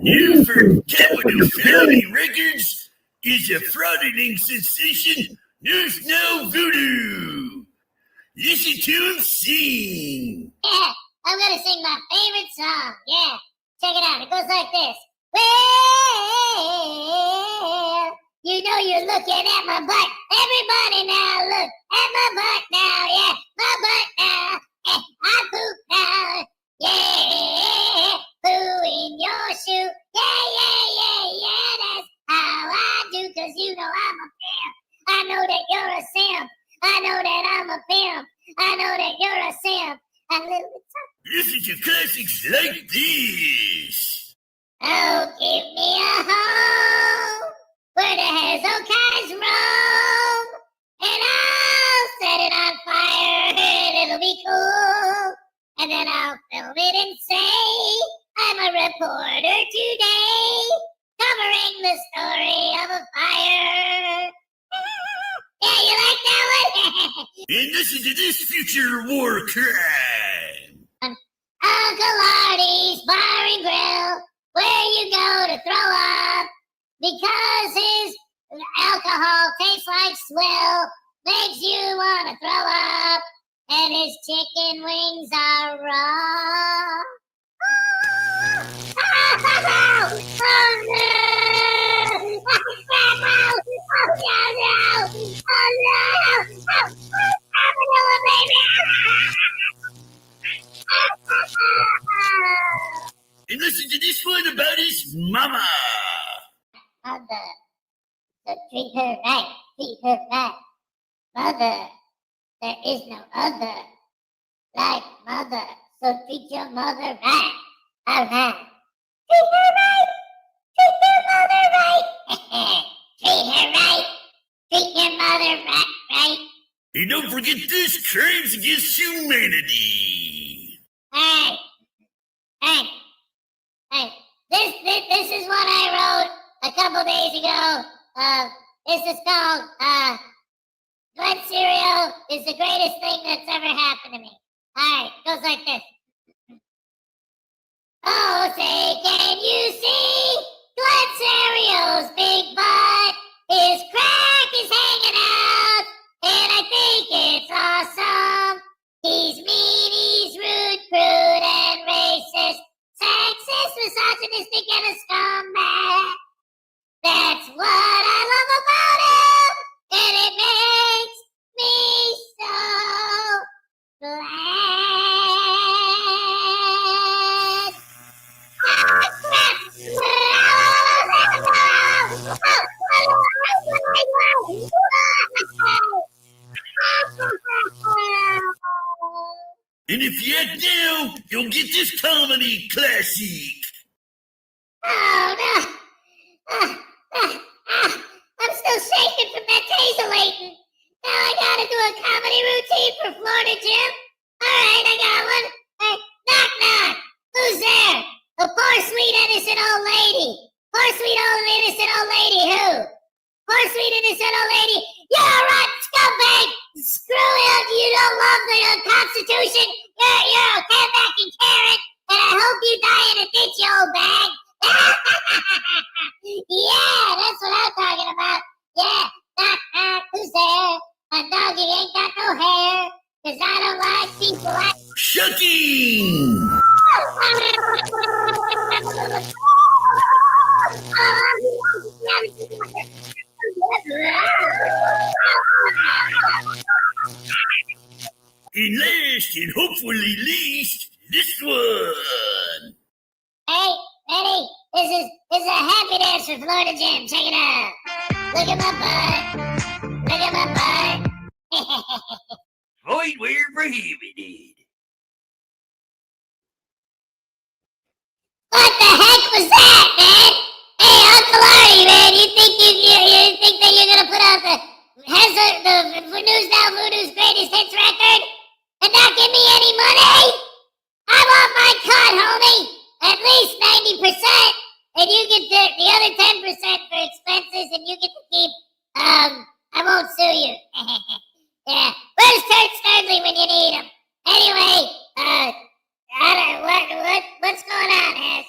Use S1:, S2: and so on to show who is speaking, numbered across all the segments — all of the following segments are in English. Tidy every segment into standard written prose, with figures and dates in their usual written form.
S1: You forget what the felony records is a frauditing sensation. There's no voodoo. Listen to him sing.
S2: Yeah, I'm gonna sing my favorite song. Yeah, check it out. It goes like this. Well, you know you're looking at my butt. Everybody now look at my butt now. Yeah, my butt now. I poop now. Yeah, poo in your shoe. Yeah. That's how I do. 'Cause you know I'm a pimp. I know that you're a simp. I know that I'm a pimp. I know that you're a simp.
S1: Listen to classics like this.
S2: Oh, give me a home where the Hezokuai's roam, and I'll set it on fire and it'll be cool. And then I'll film it and say, I'm a reporter today, covering the story of a fire. Yeah, you like that one?
S1: And listen to this future war crime.
S2: Uncle Artie's Bar and Grill, where you go to throw up, because his alcohol tastes like swill, makes you want to throw up, and his chicken wings are raw.
S1: And listen to this one about his mama.
S2: Mother, so treat her right. Mother, there is no other like mother, so treat your mother right. Alright. Treat her right. Treat your mother right. Treat her right. Treat your mother right.
S1: And don't forget this, crimes against humanity.
S2: Hey. This is what I wrote a couple days ago. This is called, Glenn cereal is the greatest thing that's ever happened to me. Alright, goes like this. Oh, say, can you see Glenn cereal's big butt? His crack is hanging out, and I think it's awesome. He's mean, he's rude, crude, and racist, sexist, misogynistic, and a scumbag. That's what I love about him, and it makes me so glad.
S1: And if you act now, you'll get this comedy classic.
S2: Oh, no. I'm still shaking from that taselating. Now I gotta do a comedy routine for Florida Jim. Alright, I got one. Hey, knock. Who's there? A poor, sweet, innocent old lady. Poor, sweet, innocent old lady who? Poor, sweet, innocent old lady. You're a rotten scumbag. Screw it. You don't love the Constitution. You're a can-backing Karen. And I hope you die in a ditch, you old bag. Yeah, that's what I'm talking about. Yeah, knock. Who's there? My doggy ain't got no hair. 'Cause I don't like people like...
S1: Shucking! And last and hopefully least, this one.
S2: Hey, ready? This is a happy dance for Florida Jim. Check it out. Look at my butt.
S1: Void where prohibited.
S2: What the heck was that, man? Hey, Uncle Artie, man, you think that you're gonna put out the News Now Voodoo's greatest hits record and not give me any money? I want my cut, homie. At least 90%, and you get the other 10% for expenses, and you get to keep. I won't sue you. Yeah, where's Kurt Snurdly when you need him? Anyway, what's going on, Hez?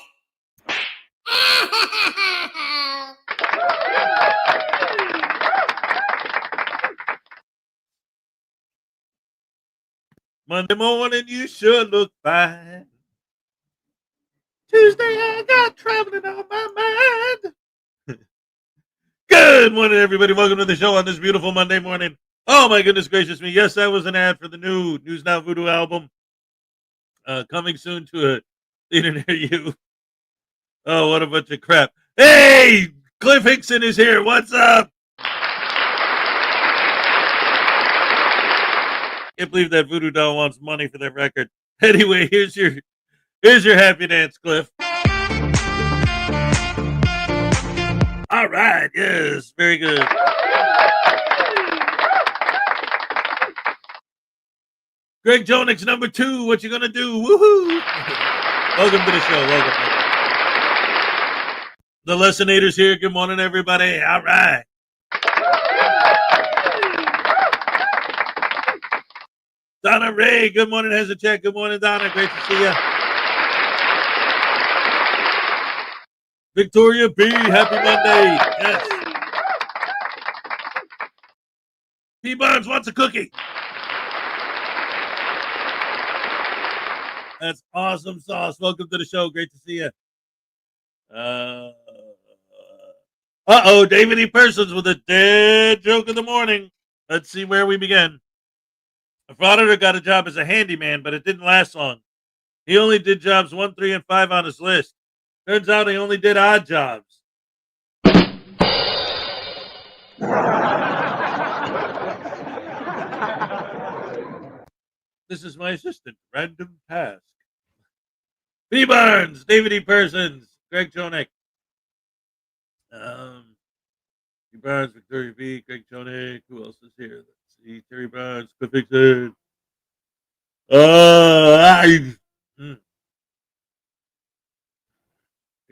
S3: Monday morning, you sure look fine. Tuesday, I got traveling on my mind. Good morning, everybody. Welcome to the show on this beautiful Monday morning. Oh, my goodness gracious me. Yes, that was an ad for the new News Now Voodoo album. Coming soon to a theater near you. Oh, what a bunch of crap. Hey, Cliff Hickson is here. What's up? Can't believe that voodoo doll wants money for that record. Anyway, here's your happy dance, Cliff. All right, yes, very good. Greg Jonix, number 2. What you gonna do? Woohoo! Welcome to the show. Welcome. The Lessonators here. Good morning, everybody. All right. Donna Ray, good morning, Hezokuai. Good morning, Donna. Great to see you. Victoria B, happy Monday. Yes. P. Barnes wants a cookie. That's awesome sauce. Welcome to the show. Great to see you. David E. Persons with a dead joke of the morning. Let's see where we begin. A Frauditor got a job as a handyman, but it didn't last long. He only did jobs 1, 3, and 5 on his list. Turns out he only did odd jobs. This is my assistant. Random task. B. Barnes, David E. Persons, Greg Jonek. B. Barnes, Victoria B., Greg Jonek. Who else is here? Let's see. Terry Barnes, Cliff Hickson. You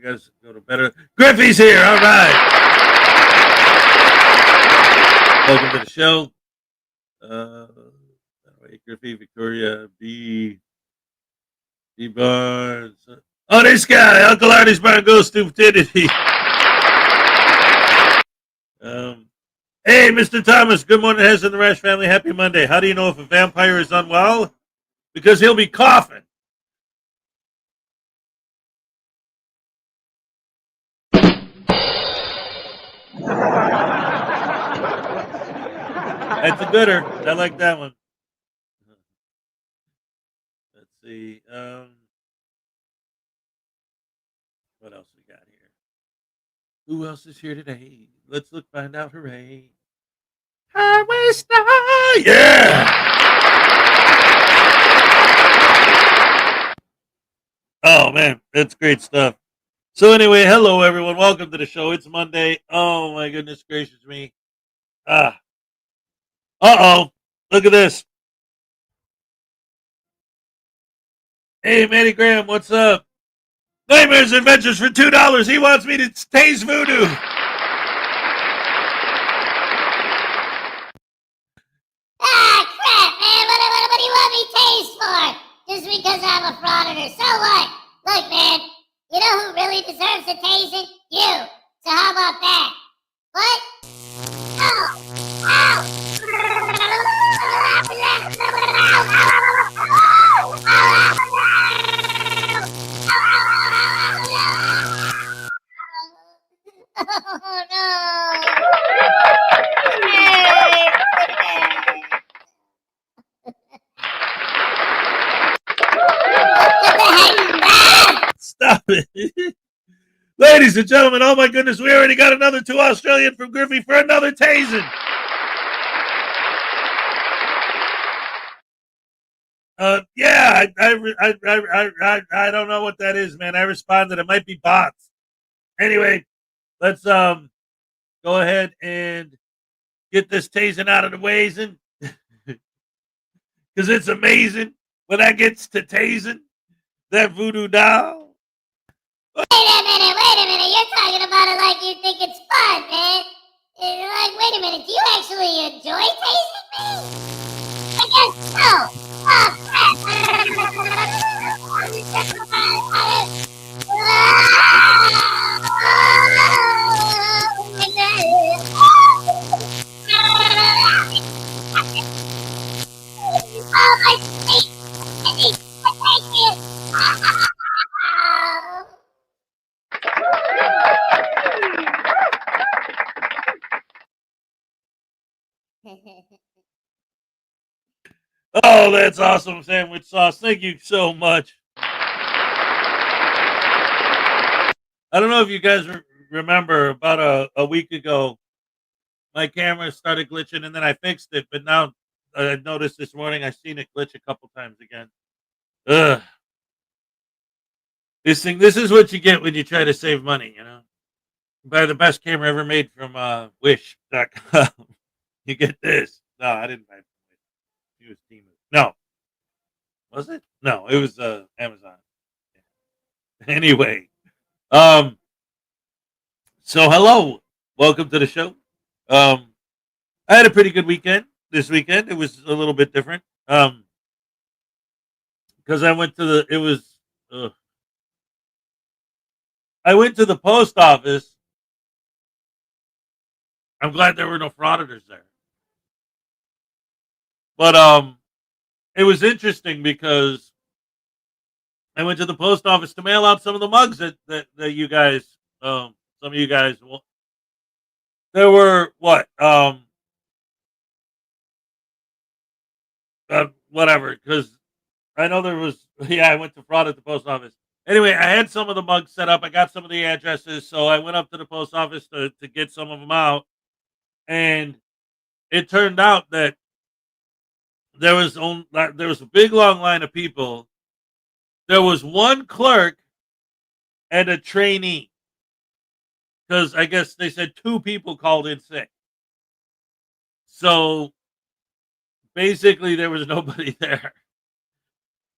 S3: guys go to better. Griffey's here. All right. Welcome to the show. Griffey, Victoria, B. Barnes. Oh, this guy, Uncle Artie's Barn Ghost Stupidity. Hey, Mr. Thomas. Good morning, Hez and the Rash family. Happy Monday. How do you know if a vampire is unwell? Because he'll be coughing. That's a gooder. I like that one. Let's see. What else we got here? Who else is here today? Let's find out. Hooray. Highway Star. Yeah. Oh, man. That's great stuff. So anyway, hello, everyone. Welcome to the show. It's Monday. Oh, my goodness gracious me. Uh-oh. Look at this. Hey, Manny Graham, what's up? Nightmares Adventures for $2. He wants me to taste voodoo.
S2: Crap, man. What do you want me taste for? Just because I'm a frauditor. So what? Look, man. You know who really deserves a tasing? You. So how about that? What? Ow! Ow! Oh no!
S3: Stop it. Ladies and gentlemen, oh my goodness, we already got another 2 Australian from Griffey for another tasing. Yeah, I don't know what that is, man. I responded. It might be bots. Anyway, let's go ahead and get this tasing out of the ways, and because it's amazing when that gets to tasing that voodoo doll.
S2: Wait a minute. You're talking about it like you think it's fun, man. Like, wait a minute. Do you actually enjoy tasting me? I guess so. Oh, crap. Oh, my face.
S3: that's awesome, sandwich sauce. Thank you so much. I don't know if you guys remember about a week ago, my camera started glitching and then I fixed it. But now I noticed this morning I've seen it glitch a couple times again. Ugh. This is what you get when you try to save money, you know. Buy the best camera ever made from Wish.com. You get this. No, I didn't buy it. It was Temu. No. Was it? No, it was Amazon. Anyway. So hello. Welcome to the show. I had a pretty good weekend this weekend. It was a little bit different. Because I went to I went to the post office. I'm glad there were no frauditors there. But it was interesting because I went to the post office to mail out some of the mugs that you guys, some of you guys, there were what, whatever, because I know there was, yeah, I went to fraud at the post office. Anyway, I had some of the mugs set up. I got some of the addresses, so I went up to the post office to get some of them out, and it turned out that there was a big long line of people. There was one clerk and a trainee, because I guess they said 2 people called in sick. So basically, there was nobody there.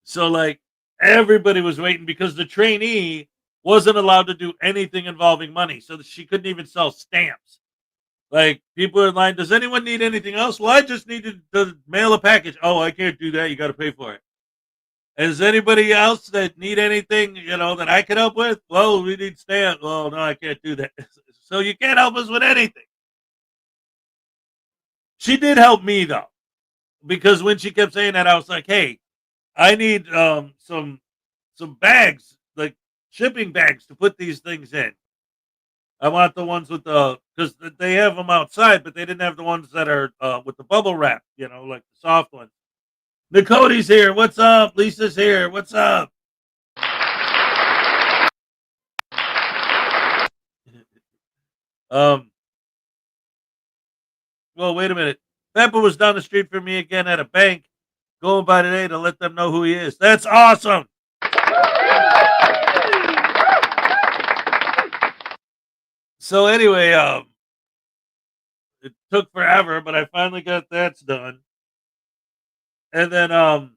S3: So like everybody was waiting because the trainee wasn't allowed to do anything involving money, so she couldn't even sell stamps. Like people are in line. Does anyone need anything else? Well, I just needed to mail a package. Oh, I can't do that. You got to pay for it. Is anybody else that need anything, that I can help with? Well, we need stamps. Well, no, I can't do that. So you can't help us with anything. She did help me though, because when she kept saying that, I was like, hey, I need some bags, like shipping bags to put these things in. I want the ones with because they have them outside, but they didn't have the ones that are with the bubble wrap, like the soft ones. Nicode's here. What's up? Lisa's here. What's up? Well, wait a minute. Pepper was down the street from me again at a bank, going by today to let them know who he is. That's awesome. So anyway, it took forever, but I finally got that done. And then I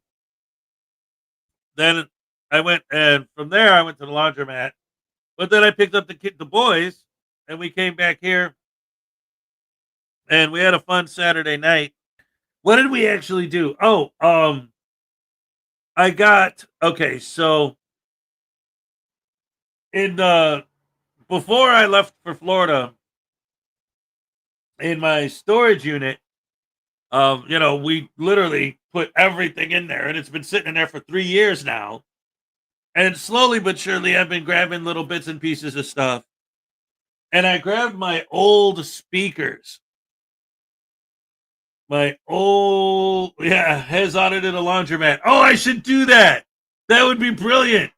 S3: went, and from there I went to the laundromat. But then I picked up the boys, and we came back here, and we had a fun Saturday night. What did we actually do? Oh, I got okay. So before I left for Florida, in my storage unit, we literally put everything in there, and it's been sitting in there for 3 years now. And slowly but surely, I've been grabbing little bits and pieces of stuff. And I grabbed my old speakers. Has audited a laundromat. Oh, I should do that. That would be brilliant.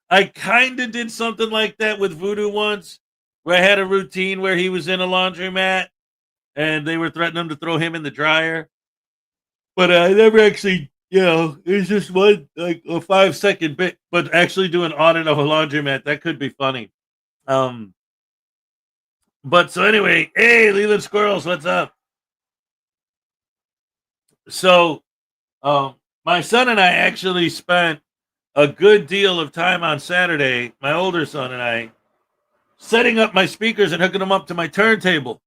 S3: I kind of did something like that with Voodoo once, where I had a routine where he was in a laundromat and they were threatening him to throw him in the dryer. But I never actually, it's just one, like a 5-second bit. But actually do an audit of a laundromat, that could be funny. But so anyway, hey, Leland Squirrels, what's up? So, my son and I actually spent a good deal of time on Saturday, my older son and I, setting up my speakers and hooking them up to my turntable.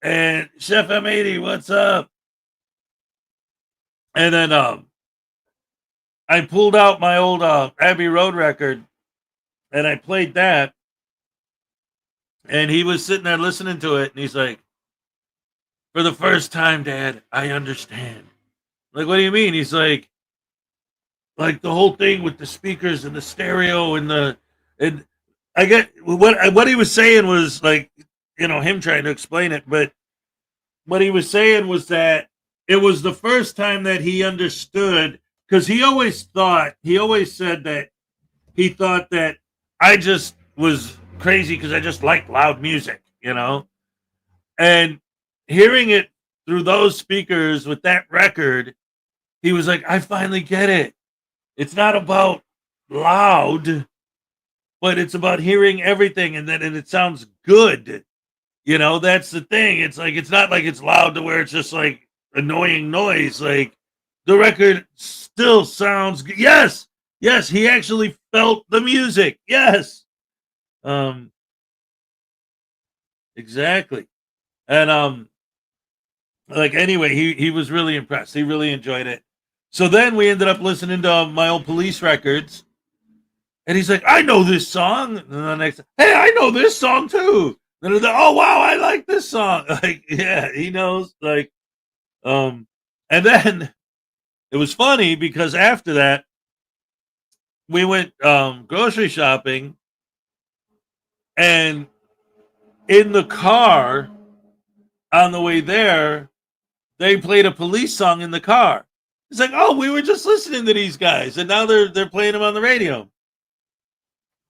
S3: And Chef M80, what's up? And then I pulled out my old Abbey Road record, and I played that. And he was sitting there listening to it, and he's like, for the first time, Dad, I understand. Like, what do you mean? He's like the whole thing with the speakers and the stereo and I get what he was saying was like, him trying to explain it. But what he was saying was that it was the first time that he understood, because he always said that he thought that I just was crazy because I just liked loud music, and hearing it through those speakers with that record, he was like, I finally get it. It's not about loud, but it's about hearing everything, and it sounds good. That's the thing. It's like, it's not like it's loud to where it's just like annoying noise. Like, the record still sounds good. Yes, he actually felt the music. Yes, exactly. And like, anyway, he was really impressed. He really enjoyed it. So then we ended up listening to my old Police records, and he's like, I know this song. And the next, hey, I know this song too. And then, oh wow, I like this song. Like, yeah, he knows. Like, and then it was funny because after that, we went grocery shopping, and in the car on the way there, they played a Police song in the car. It's like, oh, we were just listening to these guys, and now they're playing them on the radio.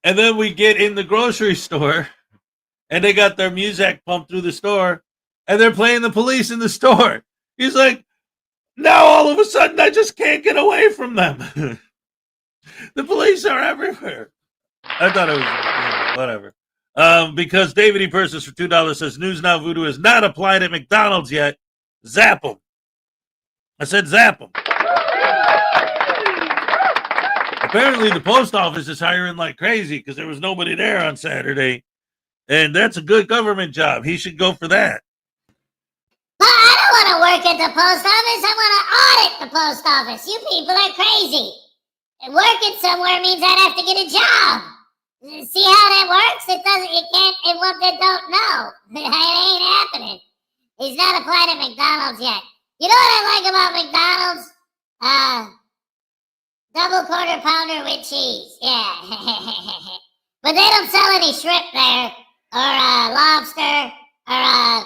S3: And then we get in the grocery store, and they got their music pumped through the store, and they're playing the Police in the store. He's like, now all of a sudden I just can't get away from them. The Police are everywhere. I thought it was whatever. Because David E. Persis for $2 says News Now Voodoo is not applied at McDonald's yet. Zap them. I said zap them. Apparently the post office is hiring like crazy because there was nobody there on Saturday. And that's a good government job. He should go for that.
S2: But I don't want to work at the post office. I want to audit the post office. You people are crazy. And working somewhere means I'd have to get a job. See how that works? It can't, and what they don't know. It ain't happening. He's not applied at McDonald's yet. You know what I like about McDonald's? Double quarter pounder with cheese. Yeah. But they don't sell any shrimp there, or lobster, or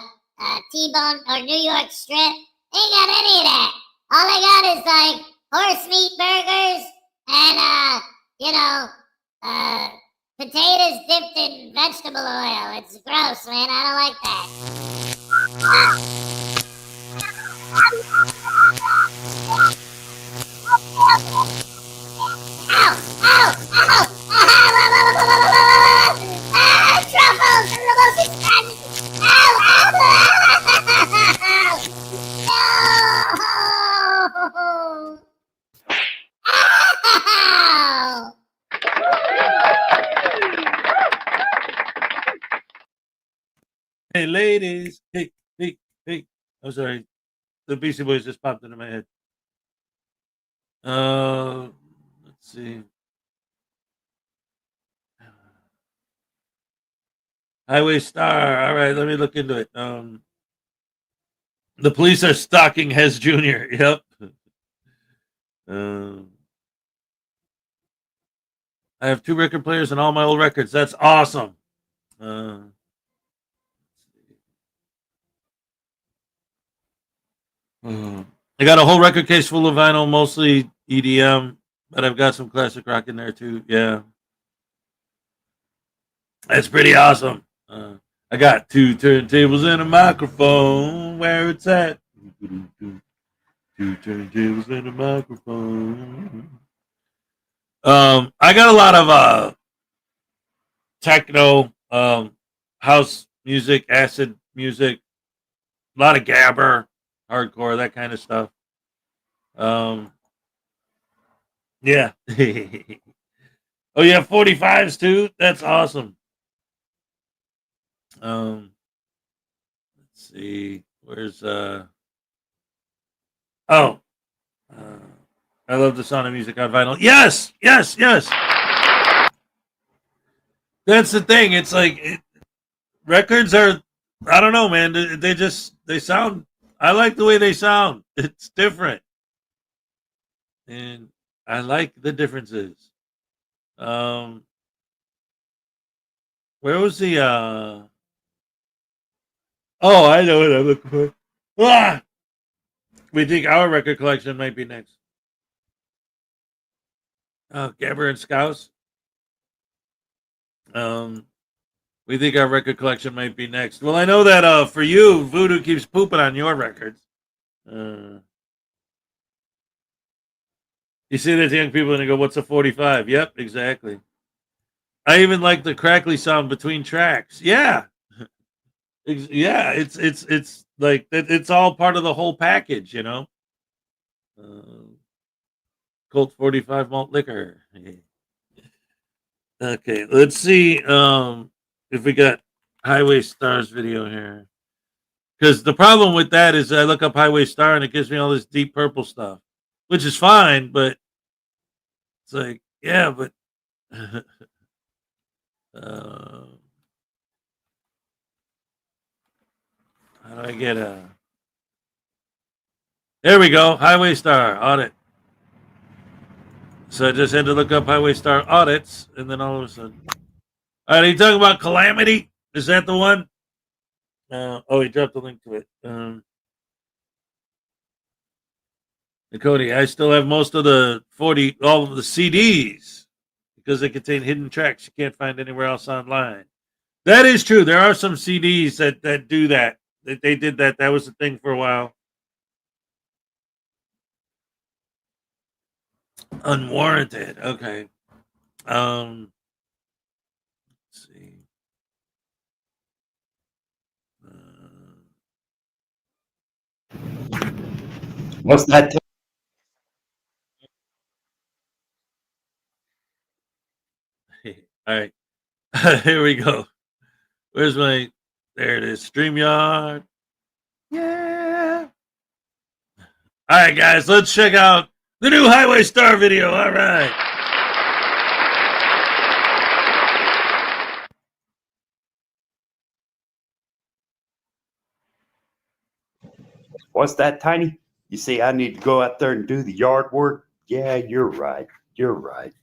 S2: T-bone, or New York strip. They ain't got any of that. All they got is like horse meat burgers and potatoes dipped in vegetable oil. It's gross, man. I don't like that. Ow! Ow! Ow! Truffles! They're the most expensive! Ow! Ow!
S3: Hey, ladies. Hey. I'm sorry. The Beastie Boys just popped into my head. Let's see. Highway Star. All right, let me look into it. The police are stalking Hez Jr. Yep. I have 2 record players and all my old records. That's awesome. I got a whole record case full of vinyl, mostly EDM, but I've got some classic rock in there too. Yeah. That's pretty awesome. I got 2 turntables and a microphone. Where it's at. 2 turntables and a microphone. I got a lot of techno, house music, acid music, a lot of gabber, hardcore, that kind of stuff. Yeah. Oh, you have 45s too? That's awesome. Let's see. Where's I love the sound of music on vinyl. Yes. That's the thing. It's like records are, I don't know, man. They sound, I like the way they sound. It's different. And I like the differences. Where was the oh, I know what I'm looking for. Ah! We think our record collection might be next. Gabber and Scouse. We think our record collection might be next. Well, I know that for you, Voodoo keeps pooping on your records. You see that young people and they go, "What's a 45?" Yep, exactly. I even like the crackly sound between tracks. Yeah, yeah. It's like it's all part of the whole package, you know. Colt 45 malt liquor. Okay, let's see if we got Highway Stars video here. Because the problem with that is I look up Highway Star and it gives me all this deep purple stuff, which is fine, but it's like, yeah, but how do I get a? There we go, Highway Star Audit. So I just had to look up Highway Star Audits, and then all of a sudden, all right, are you talking about Calamity? Is that the one? Oh, he dropped a link to it. Cody, I still have most of the all of the CDs because they contain hidden tracks you can't find anywhere else online. That is true. There are some CDs that do that. They did that. That was the thing for a while. Unwarranted. Okay. Let's see.
S4: What's that?
S3: All right. Here we go. Where's my? There it is. StreamYard. Yeah. All right, guys. Let's check out the new Highway Star video. All right.
S4: What's that, Tiny? You see, I need to go out there and do the yard work? Yeah, you're right. You're right.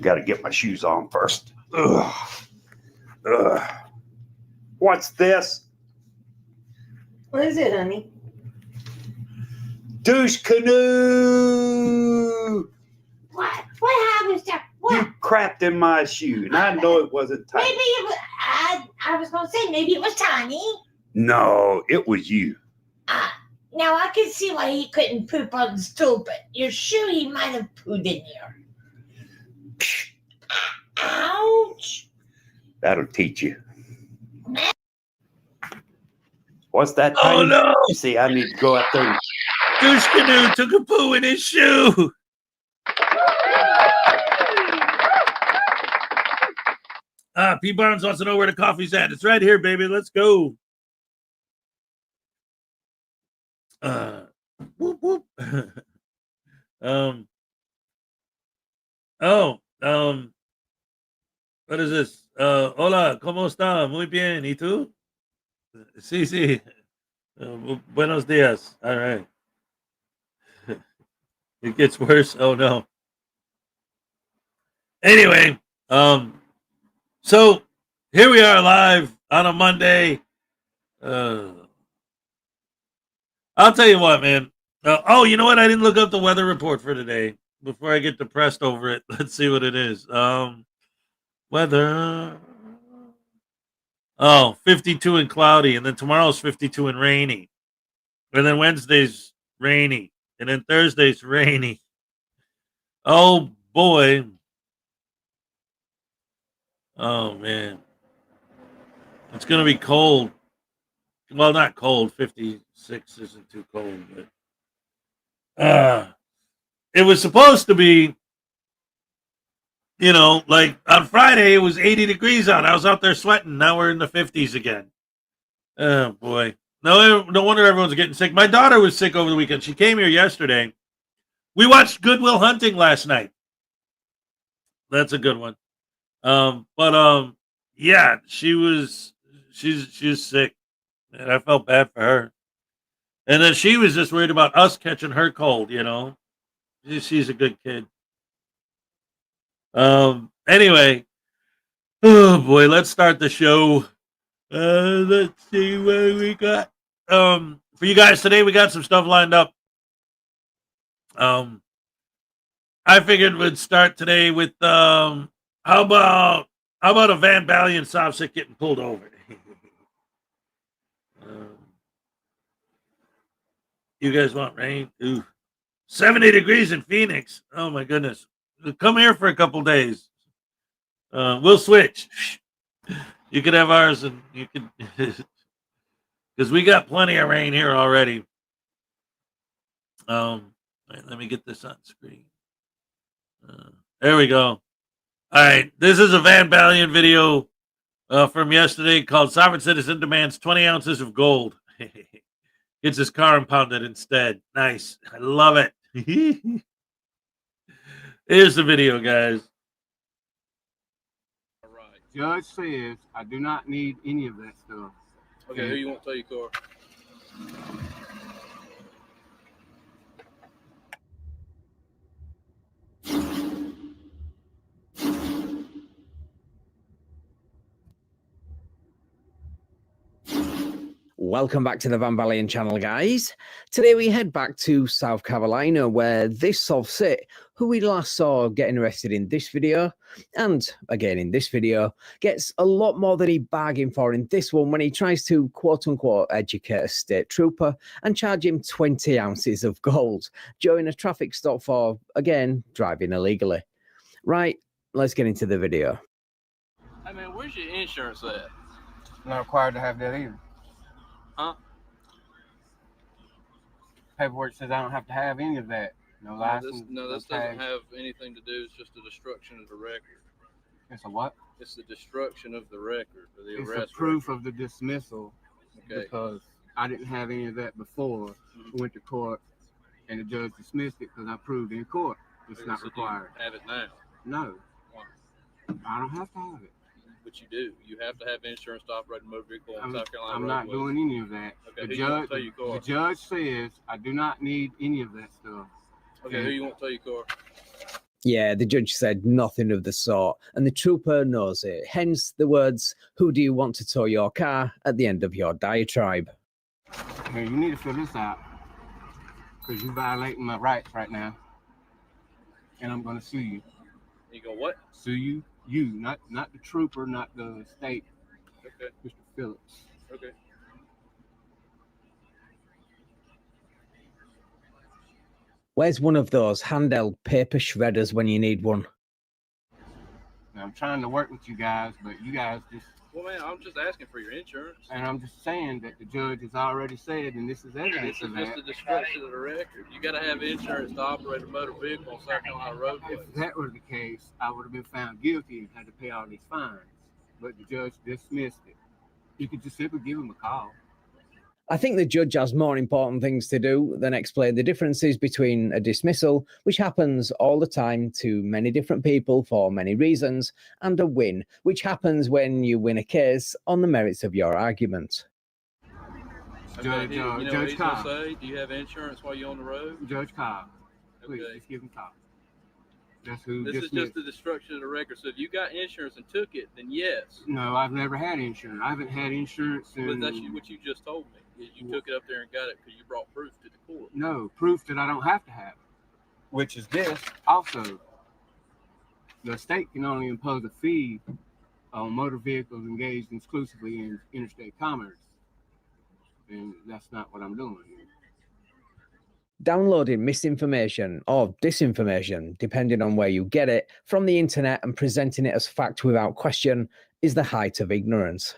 S4: Got to get my shoes on first. Ugh. Ugh. What's this?
S5: What is it, honey?
S4: Douche canoe!
S2: What? What happened, sir? What?
S4: You crapped in my shoe, and I know it wasn't Tiny.
S2: Maybe it was. I was gonna say maybe it was Tiny.
S4: No, it was you.
S2: Now I can see why he couldn't poop on the stool, but your shoe he might have pooed in here. Ouch!
S4: That'll teach you. What's that,
S3: Oh
S4: Tiny?
S3: no!
S4: You see, I need to go out there and...
S3: Douche Canoe took a poo in his shoe. P. Barnes wants to know where the coffee's at. It's right here, baby. Let's go. Whoop, whoop. What is this? Hola, ¿cómo está? Muy bien. ¿Y tú? Sí, sí. Buenos días. All right. It gets worse. Oh no. Anyway, so here we are live on a Monday. I'll tell you what, man. Oh, you know what? I didn't look up the weather report for today. Before I get depressed over it, let's see what it is. Weather. Oh, 52 and cloudy, and then tomorrow's 52 and rainy. And then Wednesday's rainy. And then Thursday's rainy. Oh boy. Oh man. It's gonna be cold. Well, not cold. 56 isn't too cold, but it was supposed to be, you know, like on Friday it was 80 degrees out. I was out there sweating. Now we're in the 50s again. Oh boy. No wonder everyone's getting sick. My daughter was sick over the weekend. She came here yesterday. We watched Good Will Hunting last night. That's a good one. Yeah, she's sick. And I felt bad for her. And then she was just worried about us catching her cold, you know. She's a good kid. Anyway, oh boy, let's start the show. Let's see what we got. For you guys today, we got some stuff lined up. I figured we'd start today with how about a Van Balian Sopsic getting pulled over? You guys want rain? Ooh. 70 degrees in Phoenix. Oh my goodness. Come here for a couple days. We'll switch. You could have ours and you could because we got plenty of rain here already. Let me get this on screen. There we go. All right. This is a Van Balian video from yesterday called Sovereign Citizen Demands 20 ounces of gold. Gets his car impounded instead. Nice. I love it. Here's the video, guys.
S6: All right.
S7: Judge says I do not need any of that stuff.
S6: Okay, who you want to tell your car?
S8: Welcome back to the Van Balian channel, guys. Today we head back to South Carolina, where this soft-sit, who we last saw getting arrested in this video, and again in this video, gets a lot more than he bargained for in this one when he tries to quote-unquote educate a state trooper and charge him 20 ounces of gold during a traffic stop for, again, driving illegally. Right, let's get into the video.
S6: Hey man, where's your insurance at?
S7: I'm not required to have that either.
S6: Huh?
S7: Paperwork says I don't have to have any of that. No license.
S6: This doesn't have anything to do. It's just the destruction of the record.
S7: It's a what?
S6: It's the destruction of the record or the
S7: It's
S6: arrest.
S7: a proof
S6: record.
S7: of the dismissal.
S6: Okay.
S7: Because I didn't have any of that before. Went to court and the judge dismissed it because I proved in court it's
S6: Okay,
S7: not
S6: so
S7: required.
S6: Do you have it now?
S7: No.
S6: Why?
S7: I don't have to have it.
S6: But you do. You have to have insurance to operate a motor vehicle in South Carolina.
S7: I'm not
S6: roadways.
S7: doing any of that.
S6: Okay,
S7: The
S6: who you want to tell your car?
S7: the judge says I do not need any of that stuff.
S6: Okay, who you want to tell your car?
S8: Yeah, the judge said nothing of the sort, and the trooper knows it. Hence the words, "Who do you want to tow your car?" at the end of your diatribe.
S7: Hey, you need to fill this out because you're violating my rights right now, and I'm going to sue you.
S6: You go what?
S7: Sue you, not the trooper, not the state.
S6: Okay.
S7: Mr. Phillips.
S6: Okay.
S8: Where's one of those handheld paper shredders when you need one?
S7: Now, I'm trying to work with you guys, but you guys just,
S6: Well, man, I'm just asking for your insurance.
S7: and I'm just saying that the judge has already said, and this is evidence
S6: This is
S7: of
S6: just
S7: that.
S6: the destruction of the record. You got to have insurance to operate a motor vehicle on South Carolina roadways.
S7: If that were the case, I would have been found guilty and had to pay all these fines. But the judge dismissed it. You could just simply give him a call.
S8: I think the judge has more important things to do than explain the differences between a dismissal, which happens all the time to many different people for many reasons, and a win, which happens when you win a case on the merits of your argument.
S7: Judge,
S6: you know what
S7: Judge
S6: he's gonna
S7: Cobb.
S6: say? Do you have insurance while you're on the road?
S7: Judge Cobb. Please,
S6: Okay.
S7: just give him a call. That's who
S6: This is
S7: dismissed.
S6: just the destruction of the record. So if you got insurance and took it, then yes.
S7: No, I've never had insurance. I haven't had insurance
S6: But
S7: in...
S6: that's what you just told me. Is you took it up there and got it because you brought proof to the court.
S7: No, proof that I don't have to have it, which is this. Also, the state can only impose a fee on motor vehicles engaged exclusively in interstate commerce. And that's not what I'm doing here.
S8: Downloading misinformation or disinformation, depending on where you get it, from the internet and presenting it as fact without question is the height of ignorance.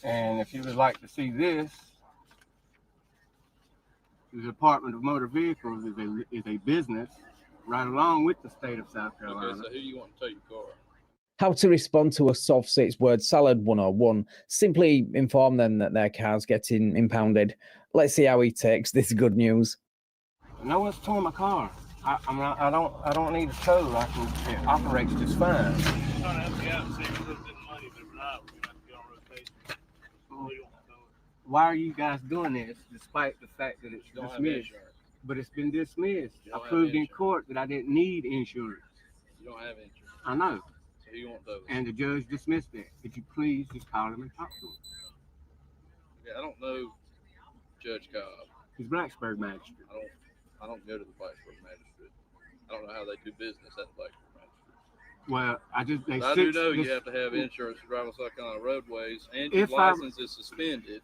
S7: And if you would like to see this, the Department of Motor Vehicles is a business right along with the state of South Carolina.
S6: Okay, so who you want to tell your car?
S8: How to respond to a soft sits word salad 101. Simply inform them that their car's getting impounded. Let's see how he takes this good news.
S7: No one's towing my car. I don't need a tow. It operates just fine. why are you guys doing this despite the fact that it's
S6: You don't have
S7: dismissed?
S6: insurance.
S7: But it's been dismissed.
S6: You
S7: I
S6: don't have
S7: proved in
S6: insurance.
S7: court that I didn't need insurance.
S6: You don't have insurance.
S7: I know.
S6: So you want those?
S7: And the judge dismissed it. Could you please just call him and talk to him?
S6: Okay, I don't know Judge Cobb.
S7: He's Blacksburg magistrate.
S6: I don't go to the Blacksburg magistrate. I don't know how they do business at the Blacksburg magistrate.
S7: Well, I
S6: do know you have to have insurance to drive on South Carolina roadways, and your license is suspended.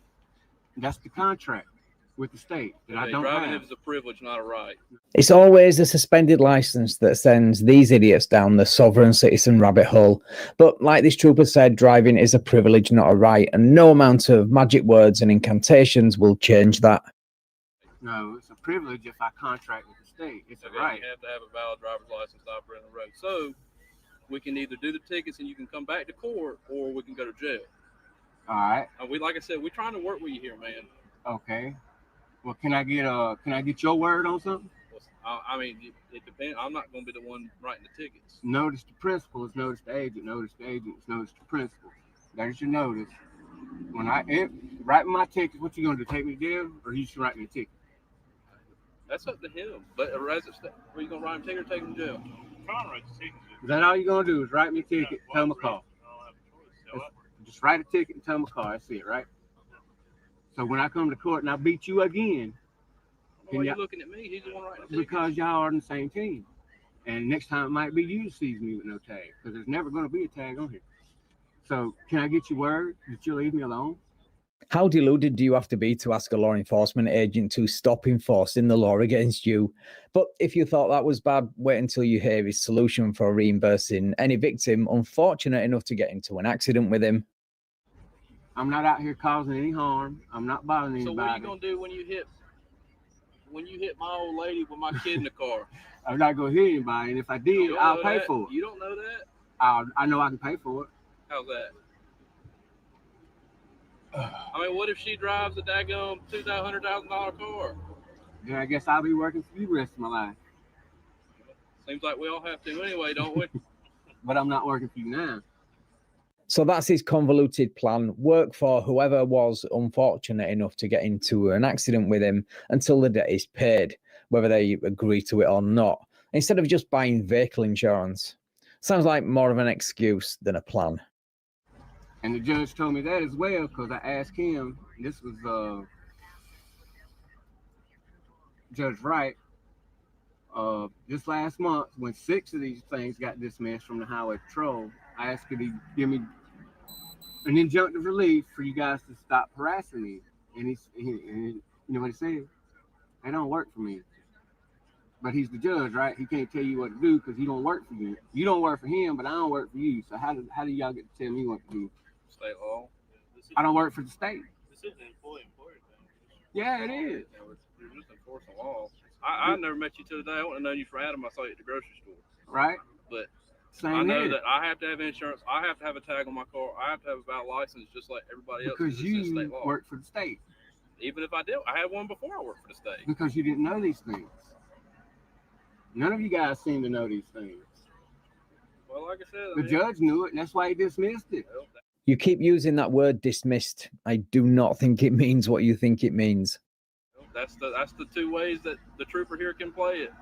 S7: That's the contract with the state that I don't
S6: driving
S7: have.
S6: is a privilege, not a right.
S8: It's always a suspended license that sends these idiots down the sovereign citizen rabbit hole. But like this trooper said, driving is a privilege, not a right, and no amount of magic words and incantations will change that.
S7: No, it's a privilege if I contract with the state. It's a right.
S6: You have to have a valid driver's license to operate on the road. So we can either do the tickets and you can come back to court, or we can go to jail.
S7: All right.
S6: Like I said, we're trying to work with you here, man.
S7: Okay. Well, can I get your word on something?
S6: I mean, it depends. I'm not going to be the one writing the tickets.
S7: Notice the principal is notice the agent. Notice the agent is notice the principal. There's your notice. When I write my ticket, what you gonna do? Take me to jail, or you should write me a ticket?
S6: That's up to him. But a resident, are you gonna write him a ticket or take him to jail?
S7: Is that all you're gonna do? Is write me a ticket, tell him a call. Just write a ticket and tell him a call. That's it, right? So when I come to court and I beat you again,
S6: why are you looking at me? He's the one writing the ticket.
S7: Because y'all are on the same team. And next time it might be you sees me with no tag, because there's never going to be a tag on here. So can I get your word that you'll leave me alone?
S8: How deluded do you have to be to ask a law enforcement agent to stop enforcing the law against you? But if you thought that was bad, wait until you hear his solution for reimbursing any victim unfortunate enough to get into an accident with him.
S7: I'm not out here causing any harm. I'm not bothering anybody.
S6: So what are you gonna do when you hit my old lady with my kid in the car?
S7: I'm not gonna hit anybody, and if I did, I'll pay for it.
S6: You don't know that?
S7: I know I can pay for it.
S6: How's that? I mean, what if she drives a daggum $200,000 car?
S7: Then I guess I'll be working for you the rest of my life.
S6: Seems like we all have to anyway, don't we?
S7: But I'm not working for you now.
S8: So that's his convoluted plan. Work for whoever was unfortunate enough to get into an accident with him until the debt is paid, whether they agree to it or not, instead of just buying vehicle insurance. Sounds like more of an excuse than a plan.
S7: And the judge told me that as well, because I asked him, this was Judge Wright, just last month, when 6 of these things got dismissed from the Highway Patrol, I asked, could he give me an injunctive relief for you guys to stop harassing me? And he you know what he said? They don't work for me. But he's the judge, right? He can't tell you what to do because he don't work for you. You don't work for him, but I don't work for you. So how do y'all get to tell me what to do?
S6: State law.
S7: I don't work for the state.
S6: This is an employee thing.
S7: Yeah, it is.
S6: You're just enforcing law. I never met you till today. I wouldn't have known you for Adam. I saw you at the grocery store.
S7: Right.
S6: But
S7: same
S6: I know
S7: here.
S6: that I have to have insurance. I have to have a tag on my car. I have to have a valid license just like everybody else.
S7: Because you work for the state.
S6: Even if I did, I had one before I worked for the state.
S7: Because you didn't know these things. None of you guys seem to know these things.
S6: Well, like I said,
S7: the judge knew it, and that's why he dismissed it.
S8: You keep using that word dismissed. I do not think it means what you think it means.
S6: That's the two ways that the trooper here can play it.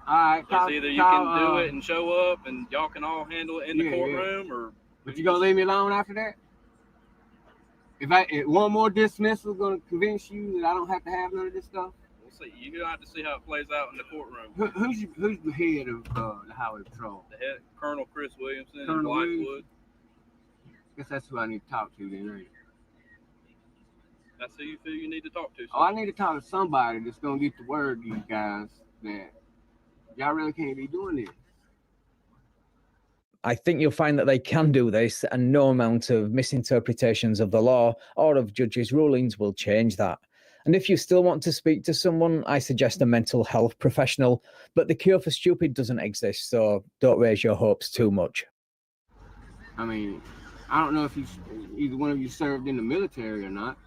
S7: All right,
S6: it's either you can do it and show up, and y'all can all handle it in the courtroom, or.
S7: But you gonna leave me alone after that? If one more dismissal is gonna convince you that I don't have to have none of this stuff?
S6: We'll see. You're gonna have to see how it plays out in the courtroom.
S7: Who's the head of the Highway Patrol?
S6: The head, Colonel Chris Williamson in
S7: Colonel
S6: Blackwood.
S7: I guess that's who I need to talk to then, ain't it?
S6: That's who you feel you need to talk to.
S7: Oh, I need to talk to somebody that's gonna get the word to you guys that y'all really can't be doing this.
S8: I think you'll find that they can do this, and no amount of misinterpretations of the law or of judges' rulings will change that. And if you still want to speak to someone, I suggest a mental health professional. But the cure for stupid doesn't exist, so don't raise your hopes too much.
S7: I mean, I don't know if either one of you served in the military or not,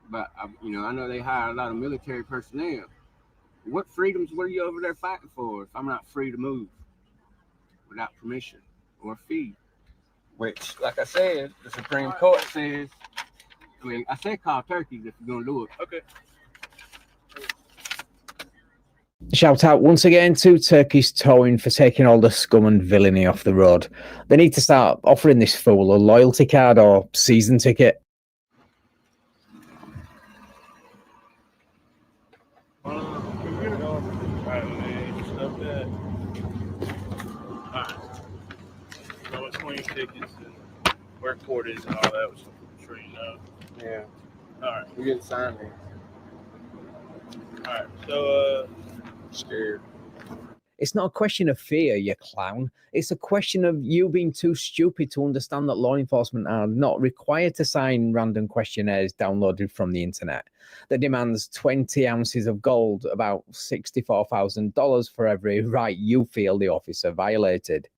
S7: but I know they hire a lot of military personnel. What freedoms were you over there fighting for if I'm not free to move without permission or fee? Which, like I said, the Supreme Court says I mean, I said call turkeys if you're gonna do it.
S6: Okay.
S8: Shout out once again to Turkish Towing for taking all the scum and villainy off the road. They need to start offering this fool a loyalty card or season ticket.
S3: Alright, man, stuff that. Alright. So it's 20 tickets and where court is and all that, which I'm sure you know.
S7: Yeah.
S3: Alright.
S7: We didn't sign it.
S3: Alright. So
S7: Scared.
S8: It's not a question of fear, you clown. It's a question of you being too stupid to understand that law enforcement are not required to sign random questionnaires downloaded from the internet that demands 20 ounces of gold, about $64,000 for every right you feel the officer violated.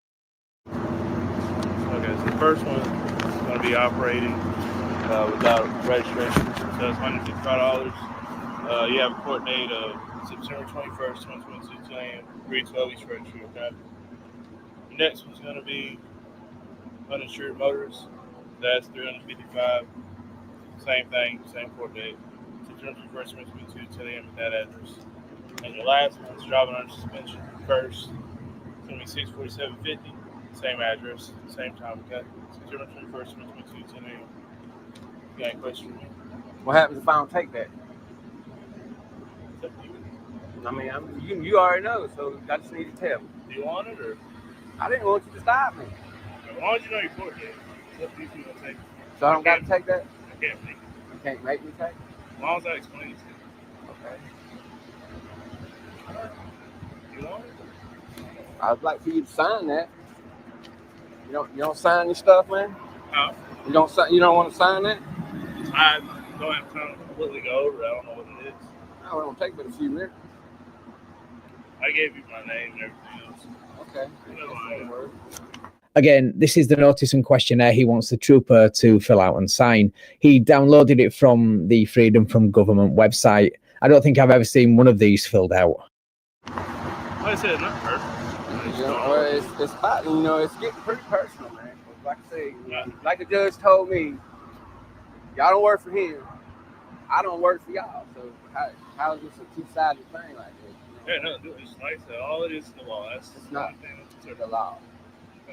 S3: okay, so the first one is going to be operating without registration. So it's $155. You have a court date of September 21st, 2022, 10 a.m. 312 East Red Street, okay? The next one's going to be uninsured motorists. That's $355. Same thing, same court date. September 21st, 2022, 10 a.m. at that address. And your last one's driving under suspension. First, it's going to be $647.50. Same address, same time, okay? September 21st, 2022, 10 a.m. You got any questions for me?
S7: What happens if I don't take that?
S3: It's up to you.
S7: I mean, you already know, so I just need to tell me.
S3: Do you want it, or
S7: I didn't want you to stop me.
S3: as long as you know your court date, it's up to you if you want to take it.
S7: So I don't got to take that?
S3: I can't make it.
S7: You can't make me take it?
S3: As long as I explain it to you.
S7: Okay.
S3: You want it?
S7: I'd like for you to sign that. You don't sign your stuff, man?
S3: No.
S7: You don't want to sign that?
S3: I don't have time to completely go over it. I don't know what it is.
S7: No, it don't take but a few minutes.
S3: I gave you my name and everything else.
S7: Okay.
S3: No,
S8: Again, this is the notice and questionnaire he wants the trooper to fill out and sign. He downloaded it from the Freedom from Government website. I don't think I've ever seen one of these filled out.
S3: like I said, not perfect.
S7: You know, well, it's about, you know, it's getting pretty personal, man. Like I say, like the judge told me, y'all don't work for him. I don't work for y'all. So how is this a two-sided thing like this?
S3: Yeah, no, it's like I said, all it is the law. That's
S7: It's not
S3: the
S7: the law.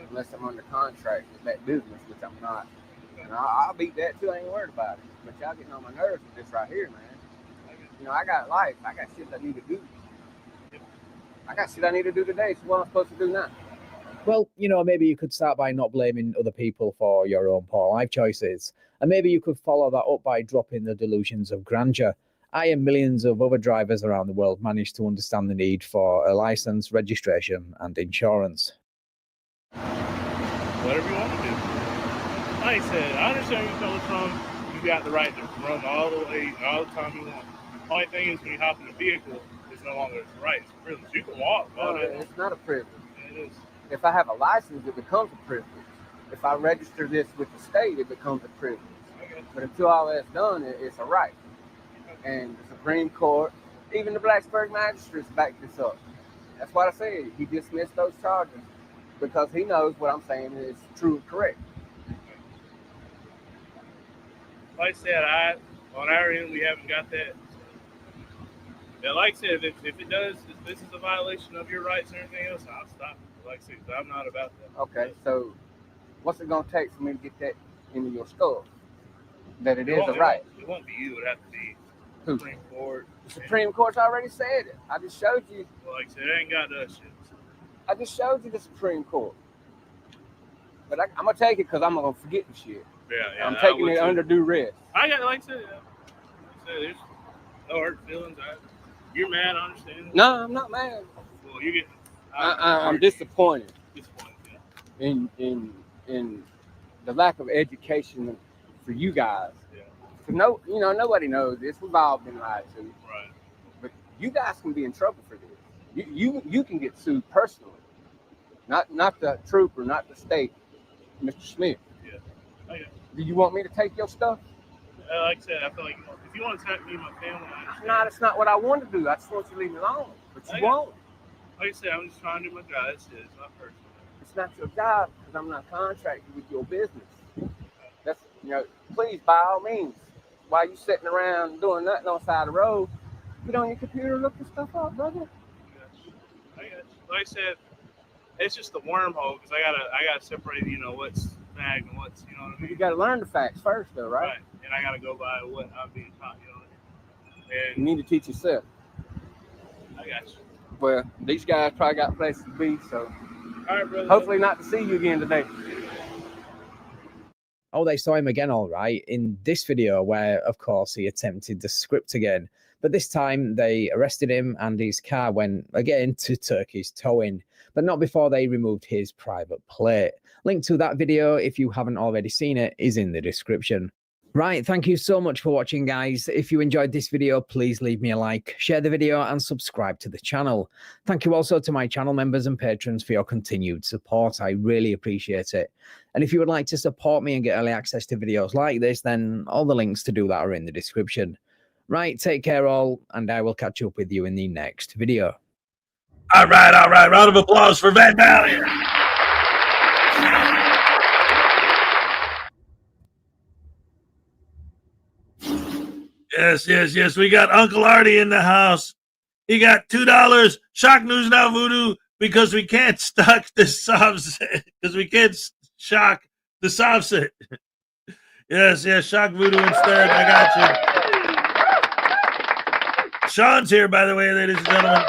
S7: Unless I'm under contract with that business, which I'm not. And I'll beat that too. I ain't worried about it. But y'all getting on my nerves with this right here, man. You know, I got life. I got shit I need to do. I got shit I need to do today. So what am I supposed to do now?
S8: Well, you know, maybe you could start by not blaming other people for your own poor life choices. And maybe you could follow that up by dropping the delusions of grandeur. I and millions of other drivers around the world managed to understand the need for a license, registration, and insurance.
S3: whatever you want to do. Like I said, I understand where you're coming from. You got the right to run all the way, all the time you want. Only thing is when you hop in a vehicle, it's no longer a right. It's a privilege. You can walk all
S7: No,
S3: day.
S7: it's not a privilege.
S3: It is.
S7: If I have a license, it becomes a privilege. If I register this with the state, it becomes a privilege.
S3: Okay.
S7: But until all that's done, it's a right. And the Supreme Court, even the Blacksburg magistrates backed this up. That's what I said. He dismissed those charges because he knows what I'm saying is true and correct.
S3: Like I said, on our end, we haven't got that. Yeah, like I said, if this is a violation of your rights and everything else, I'll stop it. Like I said, I'm not about that.
S7: Okay, so what's it going to take for me to get that into your skull? That it is a right.
S3: It won't be you. It would have to be
S7: Who?
S3: Supreme Court.
S7: The Supreme Court's already said it. I just showed you.
S3: Well, like I said, it ain't got to us yet.
S7: I just showed you the Supreme Court. But I'm going to take it because I'm going to forget the shit.
S3: Yeah,
S7: I'm
S3: I
S7: taking
S3: would
S7: it
S3: too.
S7: under duress.
S3: I got, like I said, there's no hurt feelings. You're mad, I understand.
S7: No, I'm not mad.
S3: Well, you get.
S7: I'm disappointed
S3: Disappointed, yeah.
S7: in the lack of education for you guys.
S3: Yeah.
S7: No, nobody knows this. We've all been lied to.
S3: Right.
S7: But you guys can be in trouble for this. You can get sued personally. Not the trooper, not the state, Mr. Smith.
S3: Yeah. Okay.
S7: Do you want me to take your stuff?
S3: Like I said, I feel like if you want to attack me and my family, I understand.
S7: No, that's not what I want to do. I just want you to leave me alone. But you
S3: Okay.
S7: won't.
S3: Like I said, I'm just trying to do my job. That's it. It's not personal.
S7: It's not your job because I'm not contracted with your business. That's please, by all means, while you sitting around doing nothing on the side of the road, get on your computer, look this stuff up, brother.
S9: I got you. Like I said, it's just the wormhole because I gotta separate, you know, what's fact and what's, you know what I mean.
S7: You gotta learn the facts first, though, right?
S9: Right. And I gotta go by what I'm being taught, you know.
S7: You
S9: And
S7: need to teach yourself.
S9: I got you.
S7: Well, these guys probably got places to be, so
S9: All right, brother.
S7: hopefully not to see you again today.
S8: Oh, they saw him again, all right, in this video where, of course, he attempted the script again. But this time they arrested him and his car went again to Turkey's towing, but not before they removed his private plate. Link to that video, if you haven't already seen it, is in the description. Right, thank you so much for watching, guys. If you enjoyed this video, please leave me a like, share the video, and subscribe to the channel. Thank you also to my channel members and patrons for your continued support. I really appreciate it. And if you would like to support me and get early access to videos like this, then all the links to do that are in the description. Right, take care all, and I will catch up with you in the next video.
S3: All right. Round of applause for Van Valier. Yes. We got Uncle Artie in the house. He got $2. Shock News Now Voodoo, because we can't stock the subset. Because we can't shock the subset. Yes, Shock Voodoo instead. I got you. Sean's here, by the way, ladies and gentlemen.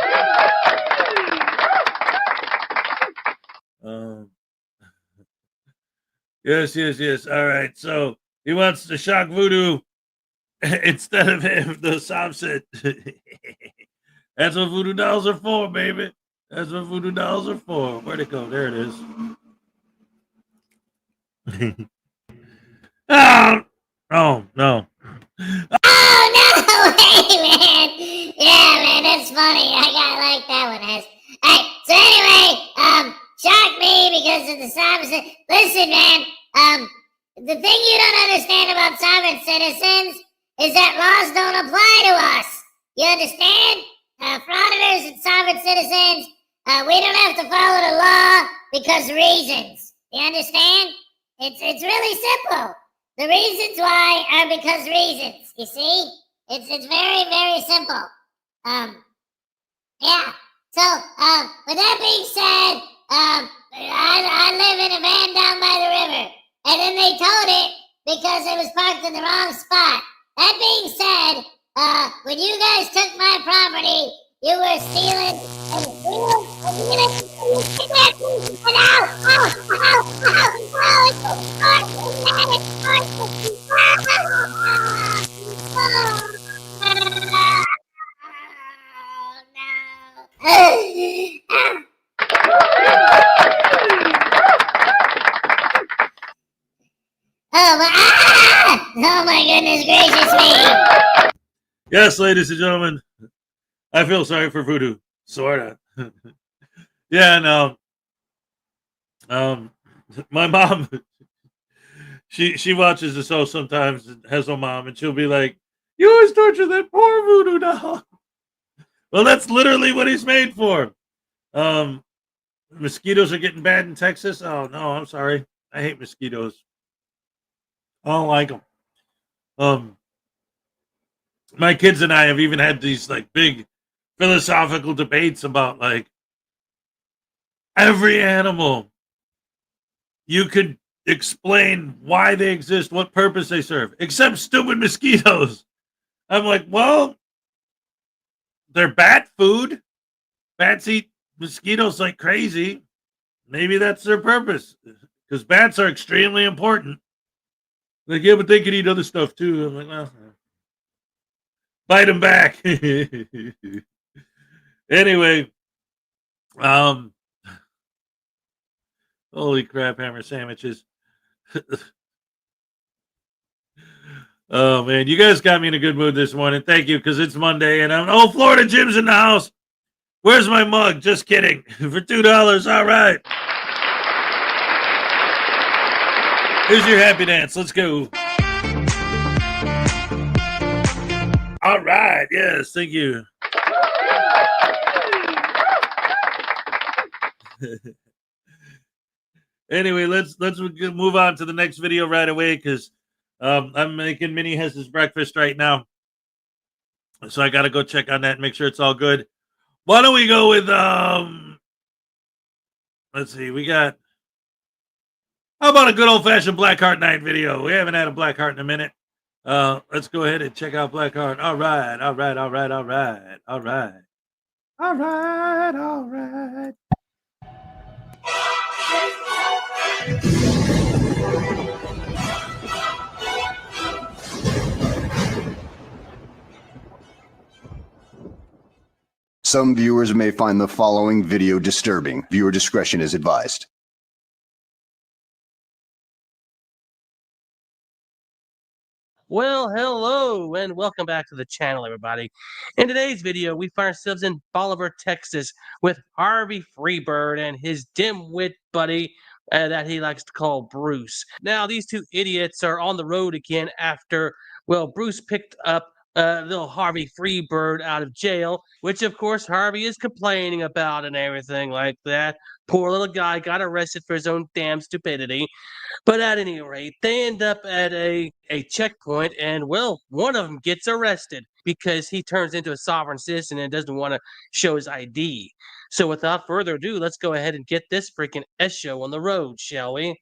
S3: Yes. All right. So he wants to shock Voodoo instead of him, the subset. That's what voodoo dolls are for, baby. That's what voodoo dolls are for. Where'd it go? There it is. Oh, no.
S2: Oh, no way, man. Yeah, man, that's funny. I like that one. Alright, so anyway, shock me because of the sovereign. Listen, man, the thing you don't understand about sovereign citizens is that laws don't apply to us. You understand? Frauditors and sovereign citizens, we don't have to follow the law because reasons. You understand? It's really simple. The reasons why are because reasons. You see? It's very, very simple. Yeah. So, with that being said, I live in a van down by the river, and then they towed it because it was parked in the wrong spot. That being said, when you guys took my property, you were stealing Oh my goodness gracious me!
S3: Yes, ladies and gentlemen, I feel sorry for Voodoo, sorta. Yeah, no. My mom, she watches the show sometimes, and has a mom, and she'll be like, "You always torture that poor Voodoo doll." Well, that's literally what he's made for. Mosquitoes are getting bad in Texas. Oh no, I'm sorry. I hate mosquitoes. I don't like them. My kids and I have even had these like big philosophical debates about like every animal. You could explain why they exist, what purpose they serve, except stupid mosquitoes. I'm like, well, they're bat food. Bats eat mosquitoes like crazy. Maybe that's their purpose, because bats are extremely important. Like, yeah, but they could eat other stuff too. I'm like, well, bite them back. Anyway, holy crap, hammer sandwiches. Oh man, you guys got me in a good mood this morning. Thank you, because it's Monday and Florida Jim's in the house. Where's my mug? Just kidding. For $2. All right. Here's your happy dance. Let's go. All right. Yes. Thank you. Anyway, let's move on to the next video right away, because I'm making Mini Hess's breakfast right now, so I gotta go check on that and make sure it's all good. Why don't we go with let's see, we got, how about a good old-fashioned Blackheart Night video? We haven't had a Blackheart in a minute. Let's go ahead and check out Blackheart. All right.
S10: Some viewers may find the following video disturbing. Viewer discretion is advised.
S11: Well, hello and welcome back to the channel, everybody. In today's video, we find ourselves in Bolivar, Texas with Harvey Freebird and his dimwit buddy that he likes to call Bruce. Now, these two idiots are on the road again after, well, Bruce picked up little Harvey Freebird out of jail, which, of course, Harvey is complaining about and everything like that. Poor little guy got arrested for his own damn stupidity. But at any rate, they end up at a checkpoint, and, well, one of them gets arrested because he turns into a sovereign citizen and doesn't want to show his ID. So without further ado, let's go ahead and get this freaking S-show on the road, shall we?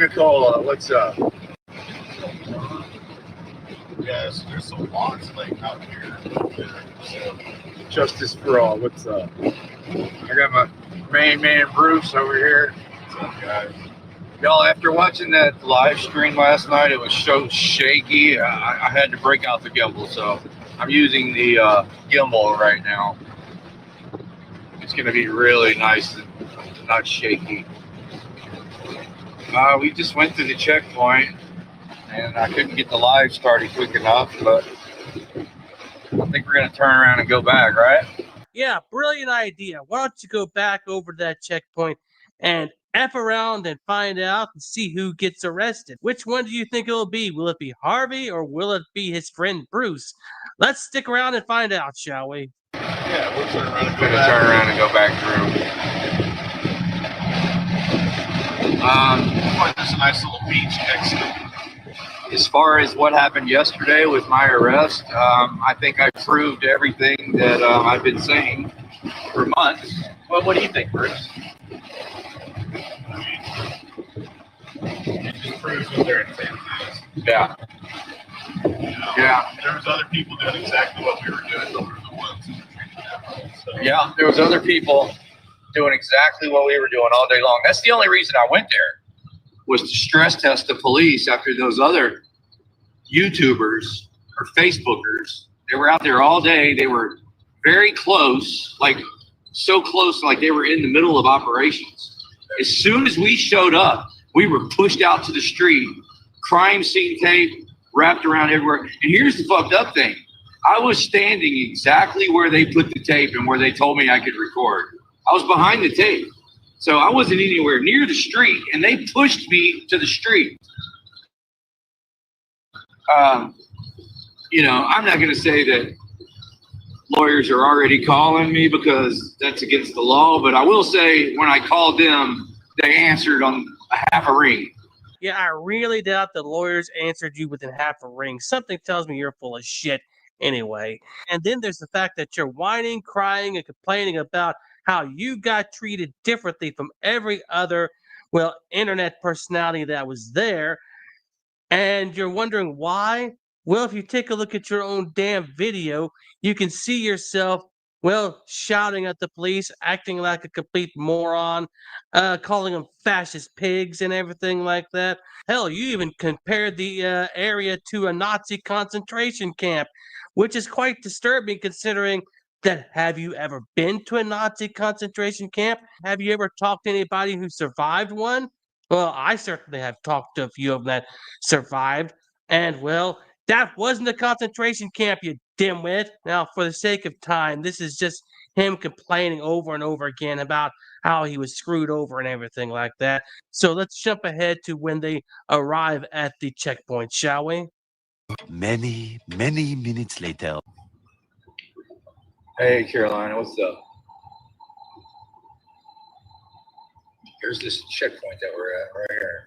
S12: Nicola, what's up? Yes, there's some logs laying out here. So, Justice for all, what's up? I got my main man Bruce over here. What's up, guys? Y'all, after watching that live stream last night, it was so shaky. I had to break out the gimbal, so I'm using the gimbal right now. It's going to be really nice and not shaky. We just went to the checkpoint, and I couldn't get the live started quick enough, but I think we're going to turn around and go back, right?
S11: Yeah, brilliant idea. Why don't you go back over to that checkpoint and F around and find out and see who gets arrested. Which one do you think it'll be? Will it be Harvey or will it be his friend Bruce? Let's stick around and find out, shall we?
S12: Yeah, we'll turn around and
S7: We're gonna turn around and go back through.
S12: There's a nice little beach next to it.
S7: As far as what happened yesterday with my arrest, I think I proved everything that I've been saying for months. Well, what do you think, Bruce?
S12: It just proves what their intent is.
S7: Yeah.
S12: You know,
S7: Yeah.
S12: There was other people doing exactly what we were doing, but we were the ones who were treating that. So.
S7: Yeah, there was other people doing exactly what we were doing all day long. That's the only reason I went there, was to stress test the police after those other YouTubers or Facebookers. They were out there all day. They were very close, like so close, like they were in the middle of operations. As soon as we showed up, we were pushed out to the street, crime scene tape wrapped around everywhere. And here's the fucked up thing. I was standing exactly where they put the tape and where they told me I could record. I was behind the tape. So I wasn't anywhere near the street, and they pushed me to the street. You know, I'm not going to say that lawyers are already calling me because that's against the law, but I will say when I called them, they answered on half a ring.
S11: Yeah, I really doubt the lawyers answered you within half a ring. Something tells me you're full of shit anyway. And then there's the fact that you're whining, crying, and complaining about how you got treated differently from every other, well, internet personality that was there. And you're wondering why? Well, if you take a look at your own damn video, you can see yourself, well, shouting at the police, acting like a complete moron, calling them fascist pigs and everything like that. Hell, you even compared the area to a Nazi concentration camp, which is quite disturbing considering that, have you ever been to a Nazi concentration camp? Have you ever talked to anybody who survived one? Well, I certainly have talked to a few of them that survived, and well, that wasn't a concentration camp, you dimwit. Now, for the sake of time, this is just him complaining over and over again about how he was screwed over and everything like that. So let's jump ahead to when they arrive at the checkpoint, shall we?
S13: Many, many minutes later.
S12: Hey, Carolina, what's up? Here's this checkpoint that we're at right here.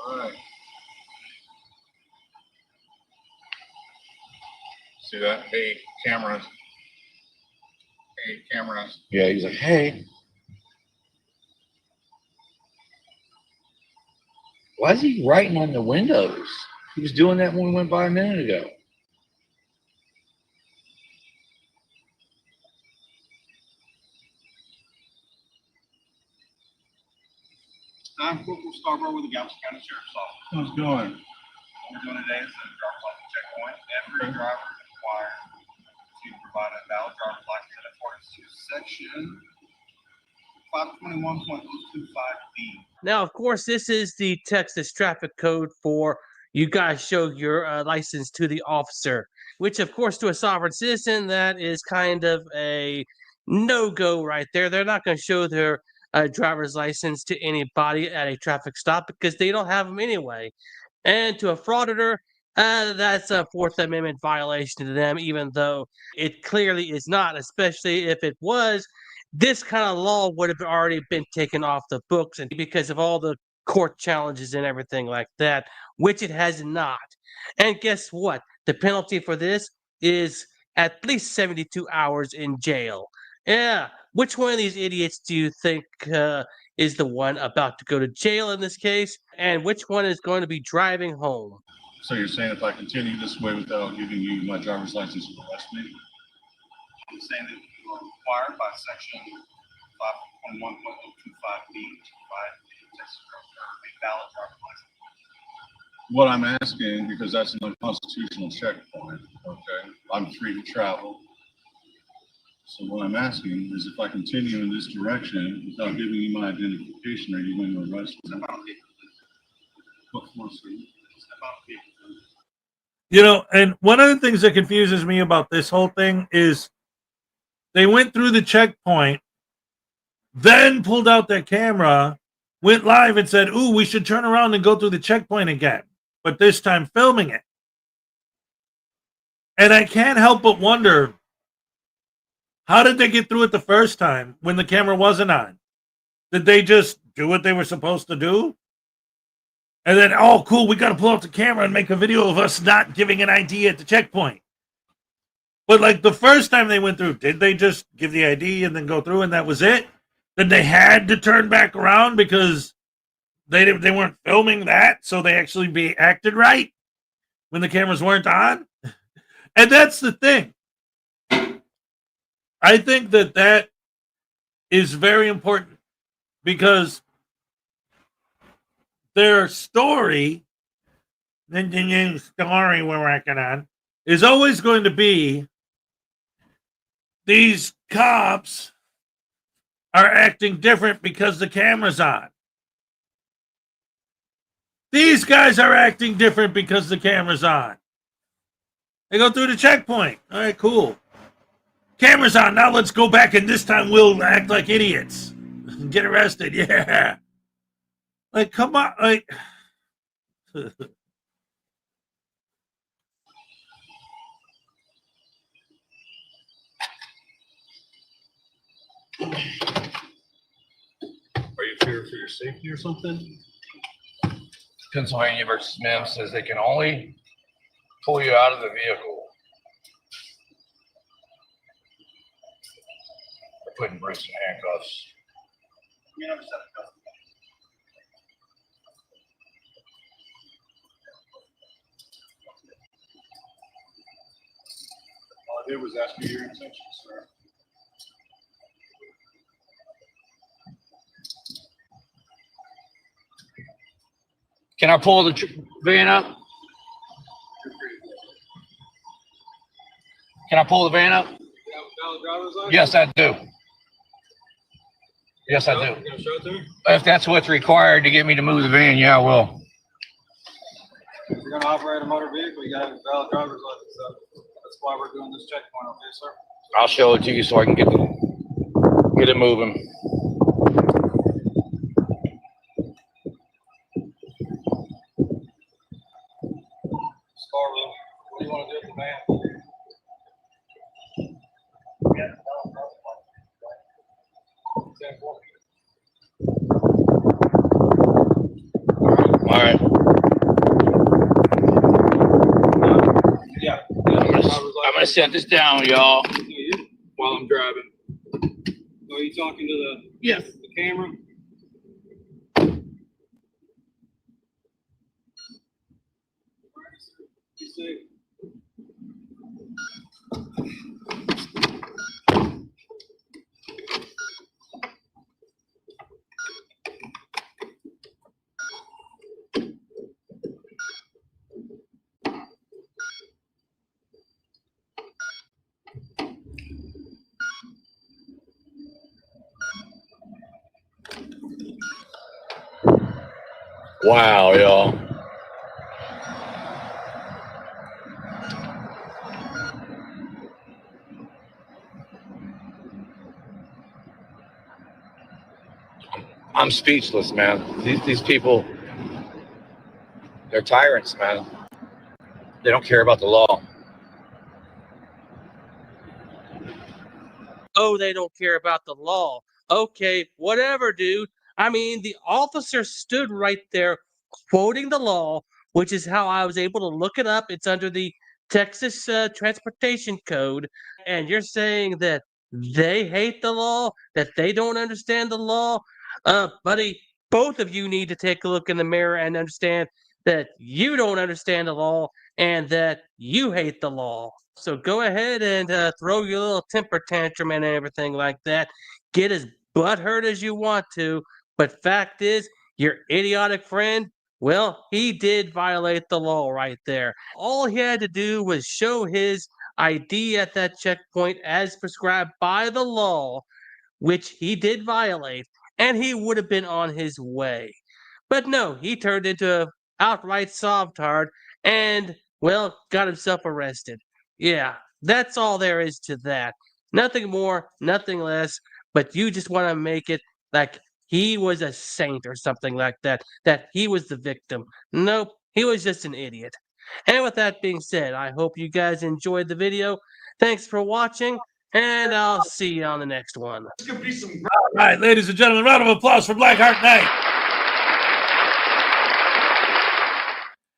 S12: All right. See that? Hey, cameras. Hey, cameras. Yeah, he's like, hey. Why is he writing on the windows? He was doing that when we went by a minute ago.
S14: I'm Corporal Scarborough with the Galveston County Sheriff's Office.
S12: How's it going?
S14: What we're doing today is a driver's license checkpoint. Every driver is required to provide a valid driver's license in accordance to section 521.025B.
S11: Now, of course, this is the Texas traffic code for you guys show your license to the officer, which, of course, to a sovereign citizen, that is kind of a no-go right there. They're not going to show their driver's license to anybody at a traffic stop because they don't have them anyway. And to a frauditor, that's a Fourth Amendment violation to them, even though it clearly is not, especially if it was. This kind of law would have already been taken off the books, and because of all the court challenges and everything like that, which it has not. And guess what? The penalty for this is at least 72 hours in jail. Yeah. Which one of these idiots do you think is the one about to go to jail in this case? And which one is going to be driving home?
S12: So you're saying if I continue this way without giving you my driver's license, you'll arrest me?
S14: I'm saying that you are required by section 521.025B to provide a Texas a valid driver's license.
S12: What I'm asking, because that's an unconstitutional checkpoint, okay? I'm free to travel. So what I'm asking is if I continue in this direction without giving you my identification, are you going to arrest me? What for, sir?
S3: You know, and one of the things that confuses me about this whole thing is they went through the checkpoint, then pulled out their camera, went live and said, ooh, we should turn around and go through the checkpoint again, but this time filming it. And I can't help but wonder, how did they get through it the first time when the camera wasn't on? Did they just do what they were supposed to do? And then, oh, cool, we got to pull out the camera and make a video of us not giving an ID at the checkpoint. But like the first time they went through, did they just give the ID and then go through and that was it? Then they had to turn back around because they weren't filming that, so they actually acted right when the cameras weren't on? And that's the thing. I think that is very important because their story, the new story we're working on, is always going to be these cops are acting different because the camera's on. These guys are acting different because the camera's on. They go through the checkpoint. All right, cool. Camera's on. Now let's go back and this time we'll act like idiots and get arrested. Yeah. Like, come on. Like,
S12: Are you fearing for your safety or something?
S14: Pennsylvania versus Mem says they can only pull you out of the vehicle. They're putting Bruce in handcuffs.
S12: All I did was ask you your intentions, sir. Can I pull the van up? Can I pull the van up? Yes, I do. Yes, I do. If that's what's required to get me to move the van, yeah, I will.
S15: If you're going to operate a motor vehicle, you got to have a valid driver's license. So that's why we're doing this checkpoint, okay, sir?
S12: I'll show it to you so I can get it moving.
S15: Scarborough, what do you want to do with the van?
S12: All right.
S15: Yeah.
S12: I'm gonna set this down, y'all, while I'm driving.
S15: Are you talking to the camera? You see?
S12: Wow, y'all. I'm speechless, man. These people, they're tyrants, man. They don't care about the law.
S11: Oh, they don't care about the law. Okay, whatever, dude. I mean, the officer stood right there quoting the law, which is how I was able to look it up. It's under the Texas Transportation Code. And you're saying that they hate the law, that they don't understand the law? Buddy, both of you need to take a look in the mirror and understand that you don't understand the law and that you hate the law. So go ahead and throw your little temper tantrum and everything like that. Get as butthurt as you want to. But fact is, your idiotic friend, well, he did violate the law right there. All he had to do was show his ID at that checkpoint as prescribed by the law, which he did violate, and he would have been on his way. But no, he turned into an outright sovtard and, well, got himself arrested. Yeah, that's all there is to that. Nothing more, nothing less, but you just want to make it like he was a saint or something like that, that he was the victim. Nope, he was just an idiot. And with that being said, I hope you guys enjoyed the video. Thanks for watching, and I'll see you on the next one.
S3: All right, ladies and gentlemen, round of applause for Blackheart Knight.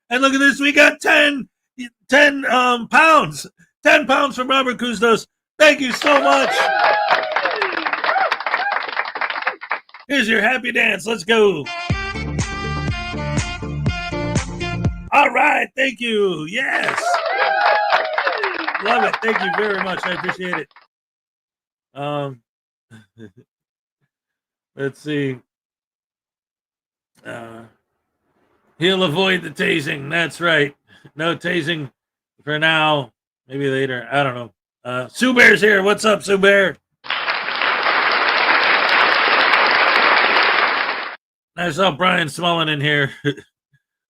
S3: And look at this, we got 10 pounds. 10 pounds from Robert Kuznos. Thank you so much. Here's your happy dance. Let's go. All right, thank you. Yes. Love it. Thank you very much. I appreciate it. Let's see. He'll avoid the tasing. That's right. No tasing for now. Maybe later. I don't know. Sue Bear's here. What's up, Sue Bear? I saw Brian Smullen in here.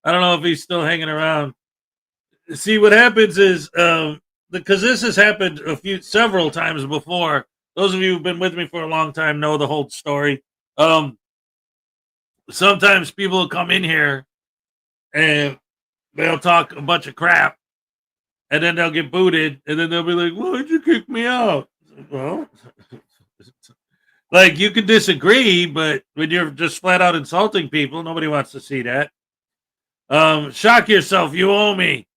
S3: I don't know if he's still hanging around. See, what happens is, because this has happened several times before. Those of you who've been with me for a long time know the whole story. Sometimes people will come in here and they'll talk a bunch of crap, and then they'll get booted, and then they'll be like, "Why'd you kick me out?" Well, like, you can disagree, but when you're just flat out insulting people, nobody wants to see that. Shock yourself, you owe me.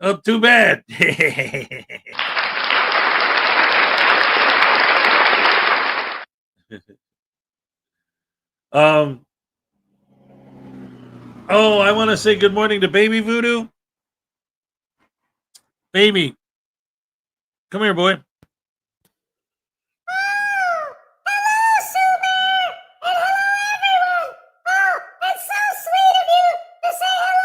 S3: Oh, too bad. Oh, I want to say good morning to Baby Voodoo. Baby, come here, boy.
S2: Hello, Super! And hello, everyone! Oh, it's so sweet of you to say hello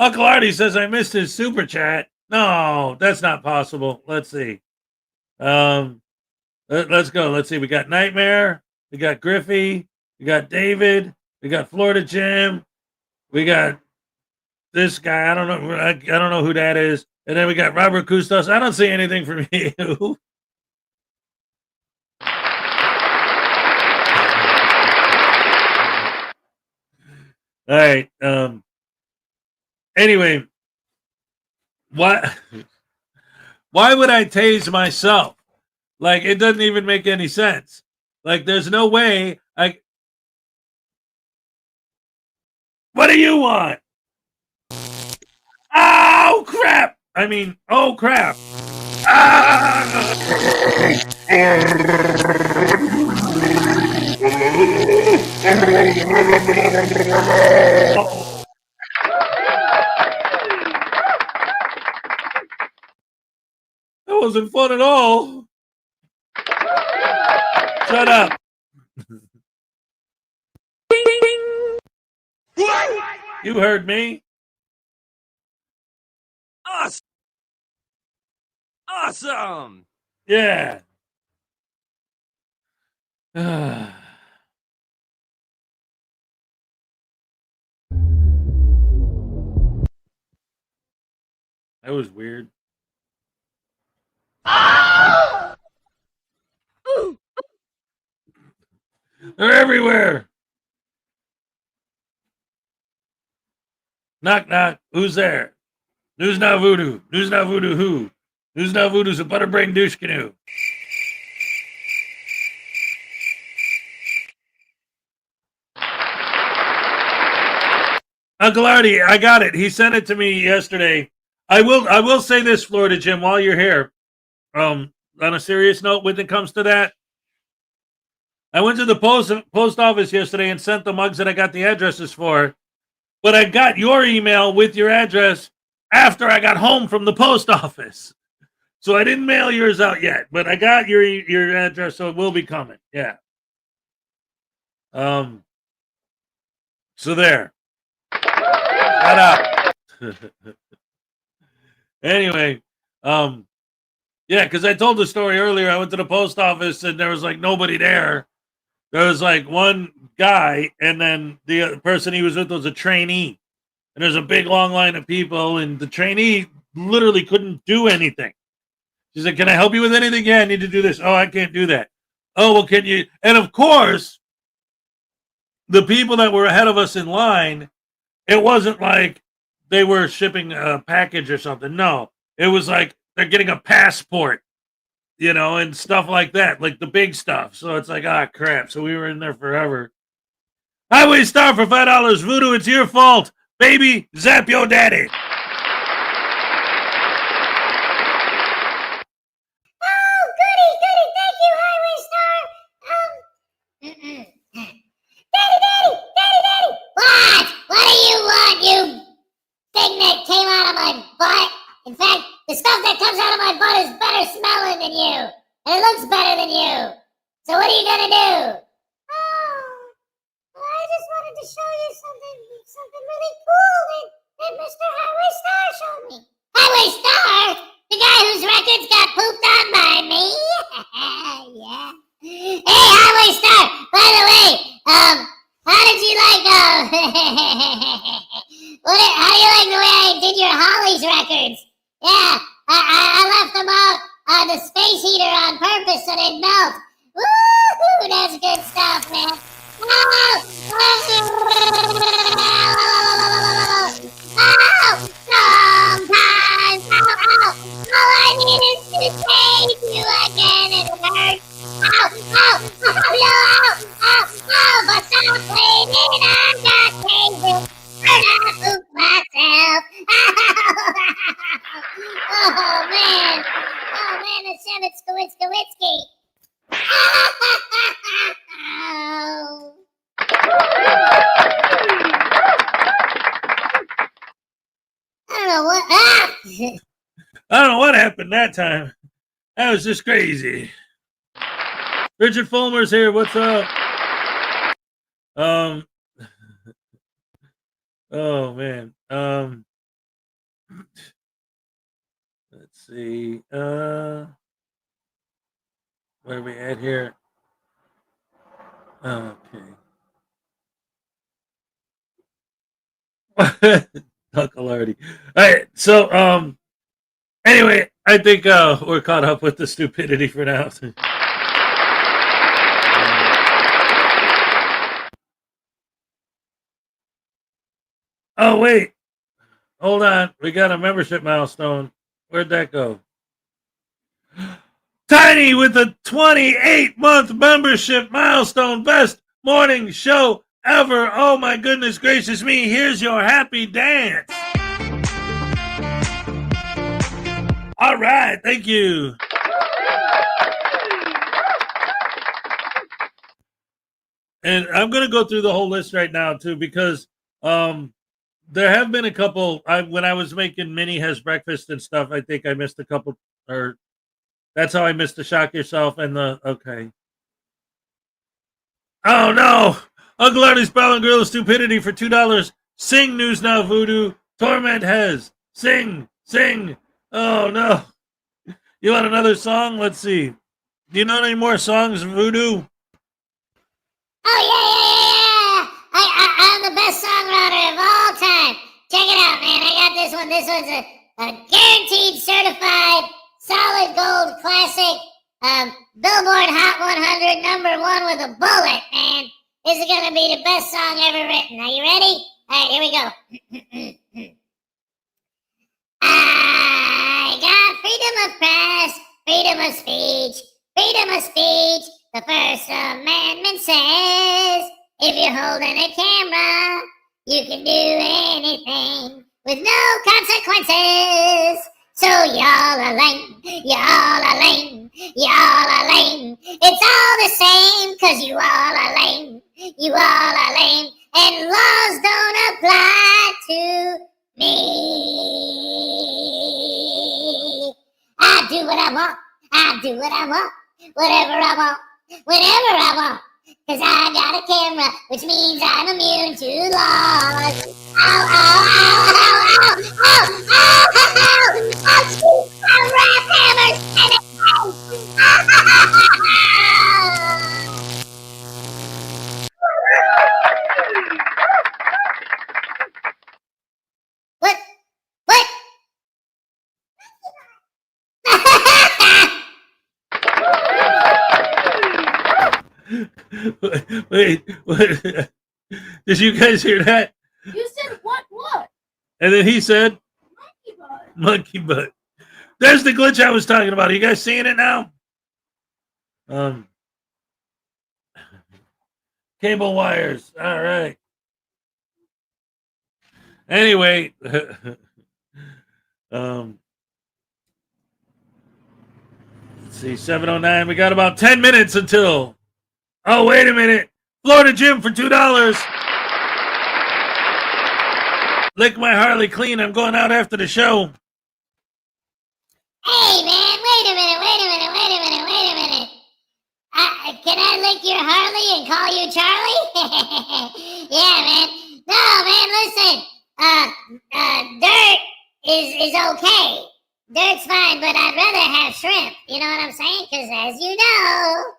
S3: Uncle Artie says I missed his super chat. No, that's not possible. Let's see. Let's go. Let's see. We got Nightmare. We got Griffey. We got David. We got Florida Jim. We got this guy. I don't know. I don't know who that is. And then we got Robert Kustos. I don't see anything from you. All right. Anyway, why would I tase myself? Like, it doesn't even make any sense. Like, there's no way I. What do you want? Oh crap! I mean, oh crap! That wasn't fun at all. Shut up. You heard me.
S16: Awesome.
S3: Yeah. That was weird. They're everywhere. Knock, knock. Who's there? News Now Voodoo. News Now Voodoo who? News Now Voodoo's a butterbrain douche canoe. Uncle Artie, I got it. He sent it to me yesterday. I will say this, Florida Jim, while you're here. On a serious note, when it comes to that, I went to the post office yesterday and sent the mugs that I got the addresses for. But I got your email with your address after I got home from the post office. So I didn't mail yours out yet, but I got your address, so it will be coming. Yeah. So there. Shut up. Anyway, yeah, because I told the story earlier. I went to the post office and there was like nobody there. There was like one guy, and then the other person he was with was a trainee. And there's a big long line of people, and the trainee literally couldn't do anything. She's like, "Can I help you with anything?" "Yeah, I need to do this." "Oh, I can't do that." "Oh, well, can you?" And of course, the people that were ahead of us in line, it wasn't like they were shipping a package or something. No, it was like they're getting a passport, and stuff like that, like the big stuff. So it's like, ah, crap. So we were in there forever. Highway Star for $5. Voodoo, it's your fault. Baby, zap your daddy.
S2: Oh, goody, thank you, Highway Star. Daddy. What do you want, you thing that came out of my butt? In fact, the stuff that comes out of my butt is better smelling than you. And it looks better than you. So what are you gonna do? Oh, well, I just wanted to show you something really cool that Mr. Highway Star showed me. Highway Star? The guy whose records got pooped on by me? Yeah. Hey, Highway Star, by the way, how did you like, how do you like the way I did your Holly's records? Yeah, I left them out on the space heater on purpose so they'd melt. Woo-hoo, that's good stuff, man. Sometimes, all I need is to taste you again and it hurts. But stop blaming, I'm not tasting. And I poop myself. Oh man, the Seventh Skowitski. I don't know what.
S3: I don't know what happened that time. That was just crazy. Richard Fulmer's here. What's up? Oh man. Let's see. Where are we at here? Okay. Uncle Artie. All right. So, anyway, I think we're caught up with the stupidity for now. Oh, wait. Hold on. We got a membership milestone. Where'd that go? Tiny with a 28-month membership milestone. Best morning show ever. Oh, my goodness gracious me. Here's your happy dance. All right. Thank you. And I'm going to go through the whole list right now, too, because there have been a couple. When I was making Minnie Has Breakfast and stuff, I think I missed a couple, or that's how I missed the Shock Yourself and the, okay. Oh, no. Uncle Artie's Bell and Gorilla Stupidity for $2. Sing News Now Voodoo. Torment Hez. Sing. Oh, no. You want another song? Let's see. Do you know any more songs, Voodoo?
S2: Oh, yeah. I'm the best songwriter of all time. Check it out, man. I got this one. This one's a guaranteed certified solid gold classic. Billboard Hot 100 #1 with a bullet, man. This is going to be the best song ever written. Are you ready? All right, here we go. I got freedom of press, freedom of speech, freedom of speech. The First Amendment says if you're holding a camera, you can do anything with no consequences. So y'all are lame, y'all are lame, y'all are lame. It's all the same, 'cause you all are lame, you all are lame. And laws don't apply to me. I do what I want, I do what I want, whatever I want, whenever I want. 'Cause I got a camera, which means I'm immune to laws. Ow, ow, ow, ow, ow, ow, ow, ow, ow, ow, rap hammers, and it What?
S3: Wait. Did you guys hear that?
S17: You said what?
S3: And then he said, monkey butt. There's the glitch I was talking about. Are you guys seeing it now? Cable wires. All right. Anyway, let's see, 7:09. We got about 10 minutes until. Oh, wait a minute. Florida Jim for $2. Lick my Harley clean. I'm going out after the show.
S2: Hey, man, wait a minute. Can I lick your Harley and call you Charlie? Yeah, man. No, man, listen. Dirt is okay. Dirt's fine, but I'd rather have shrimp. You know what I'm saying? 'Cause as you know,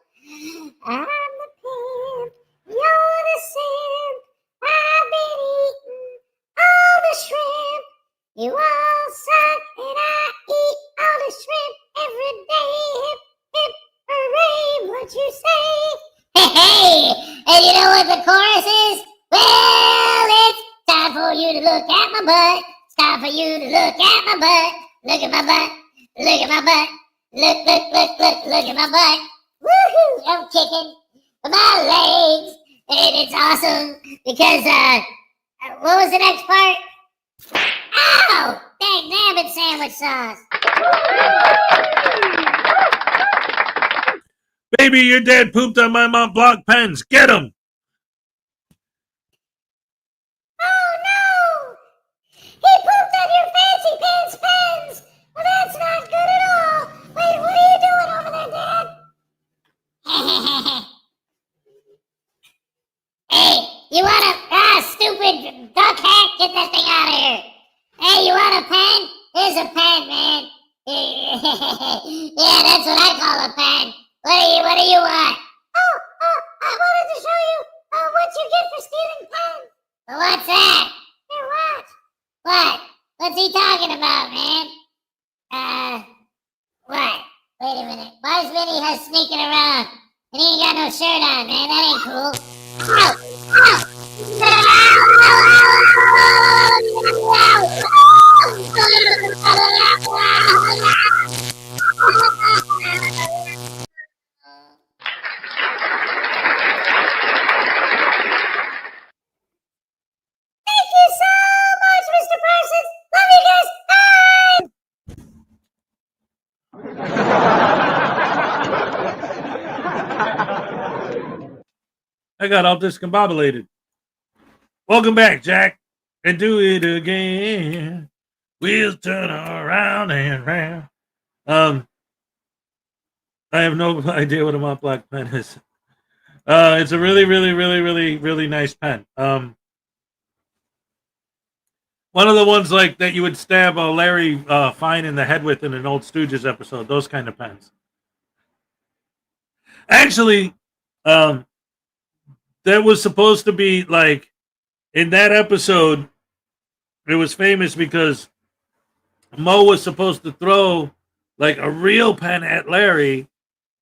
S2: I'm the pimp, you're the simp. I've been eating all the shrimp. You all suck, and I eat all the shrimp every day. Hip, hip, hooray, what you say? Hey, and you know what the chorus is? Well, it's time for you to look at my butt. It's time for you to look at my butt. Look at my butt. Look at my butt. Look at my butt. Woohoo! I'm kicking with my legs. And it's awesome because, what was the next part? Ow! Dang nabbit sandwich sauce.
S3: Baby, your dad pooped on my Mont Blanc pens. Get him!
S2: Oh no! He pooped on your fancy pants pens! Well, that's not good at all! Wait, what are you doing over there, Dad? Hey, you wanna... stupid duck hack, get that thing out of here! Hey, you want a pen? Yeah, that's what I call a pen. What do you want? I wanted to show you what you get for stealing pens. What's that? Here, watch. What? What's he talking about, man? What? Wait a minute. Why is Vinny has sneaking around? And he ain't got no shirt on, man. That ain't cool. Ow! Thank you so much, Mr. Parsons. Love you guys. Bye!
S3: I got all discombobulated. Welcome back, Jack. And do it again. Wheels turn around and round. I have no idea what a Mont Black pen is. It's a really, really, really, really, really nice pen. One of the ones like that you would stab Larry Fine in the head with in an old Stooges episode. Those kind of pens. Actually, that was supposed to be like in that episode. It was famous because Mo was supposed to throw like a real pen at Larry,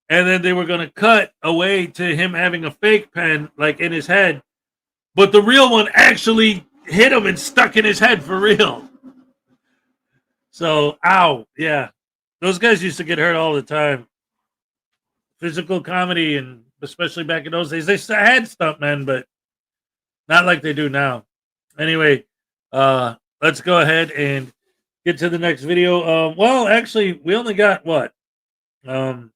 S3: and then they were going to cut away to him having a fake pen like in his head, but the real one actually hit him and stuck in his head for real. So, ow, yeah. Those guys used to get hurt all the time. Physical comedy, and especially back in those days, they had stuntmen, but not like they do now. Anyway, let's go ahead and get to the next video. Well, actually, we only got what? 7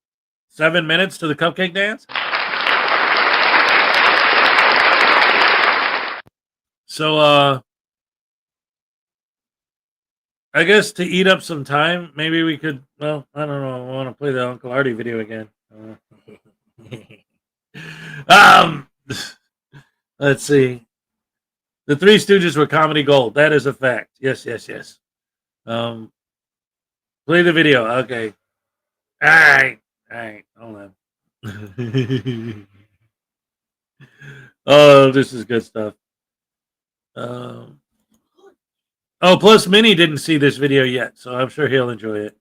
S3: minutes to the cupcake dance. So, I guess to eat up some time, maybe we could, well, I don't know. I want to play the Uncle Artie video again. Let's see. The Three Stooges were comedy gold. That is a fact. Yes, yes, yes. Play the video. Okay. All right. Hold on. Oh, this is good stuff. Oh, plus Minnie didn't see this video yet, so I'm sure he'll enjoy it.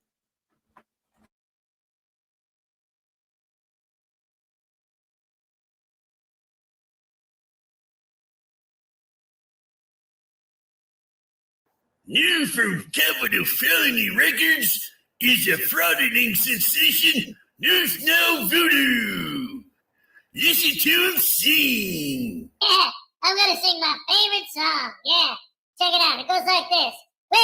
S1: New from Capital Felony Records is a frauditing sensation, News Now Voodoo. Listen to him sing.
S2: Yeah, I'm gonna sing my favorite song. Yeah, check it out. It goes like this. Well,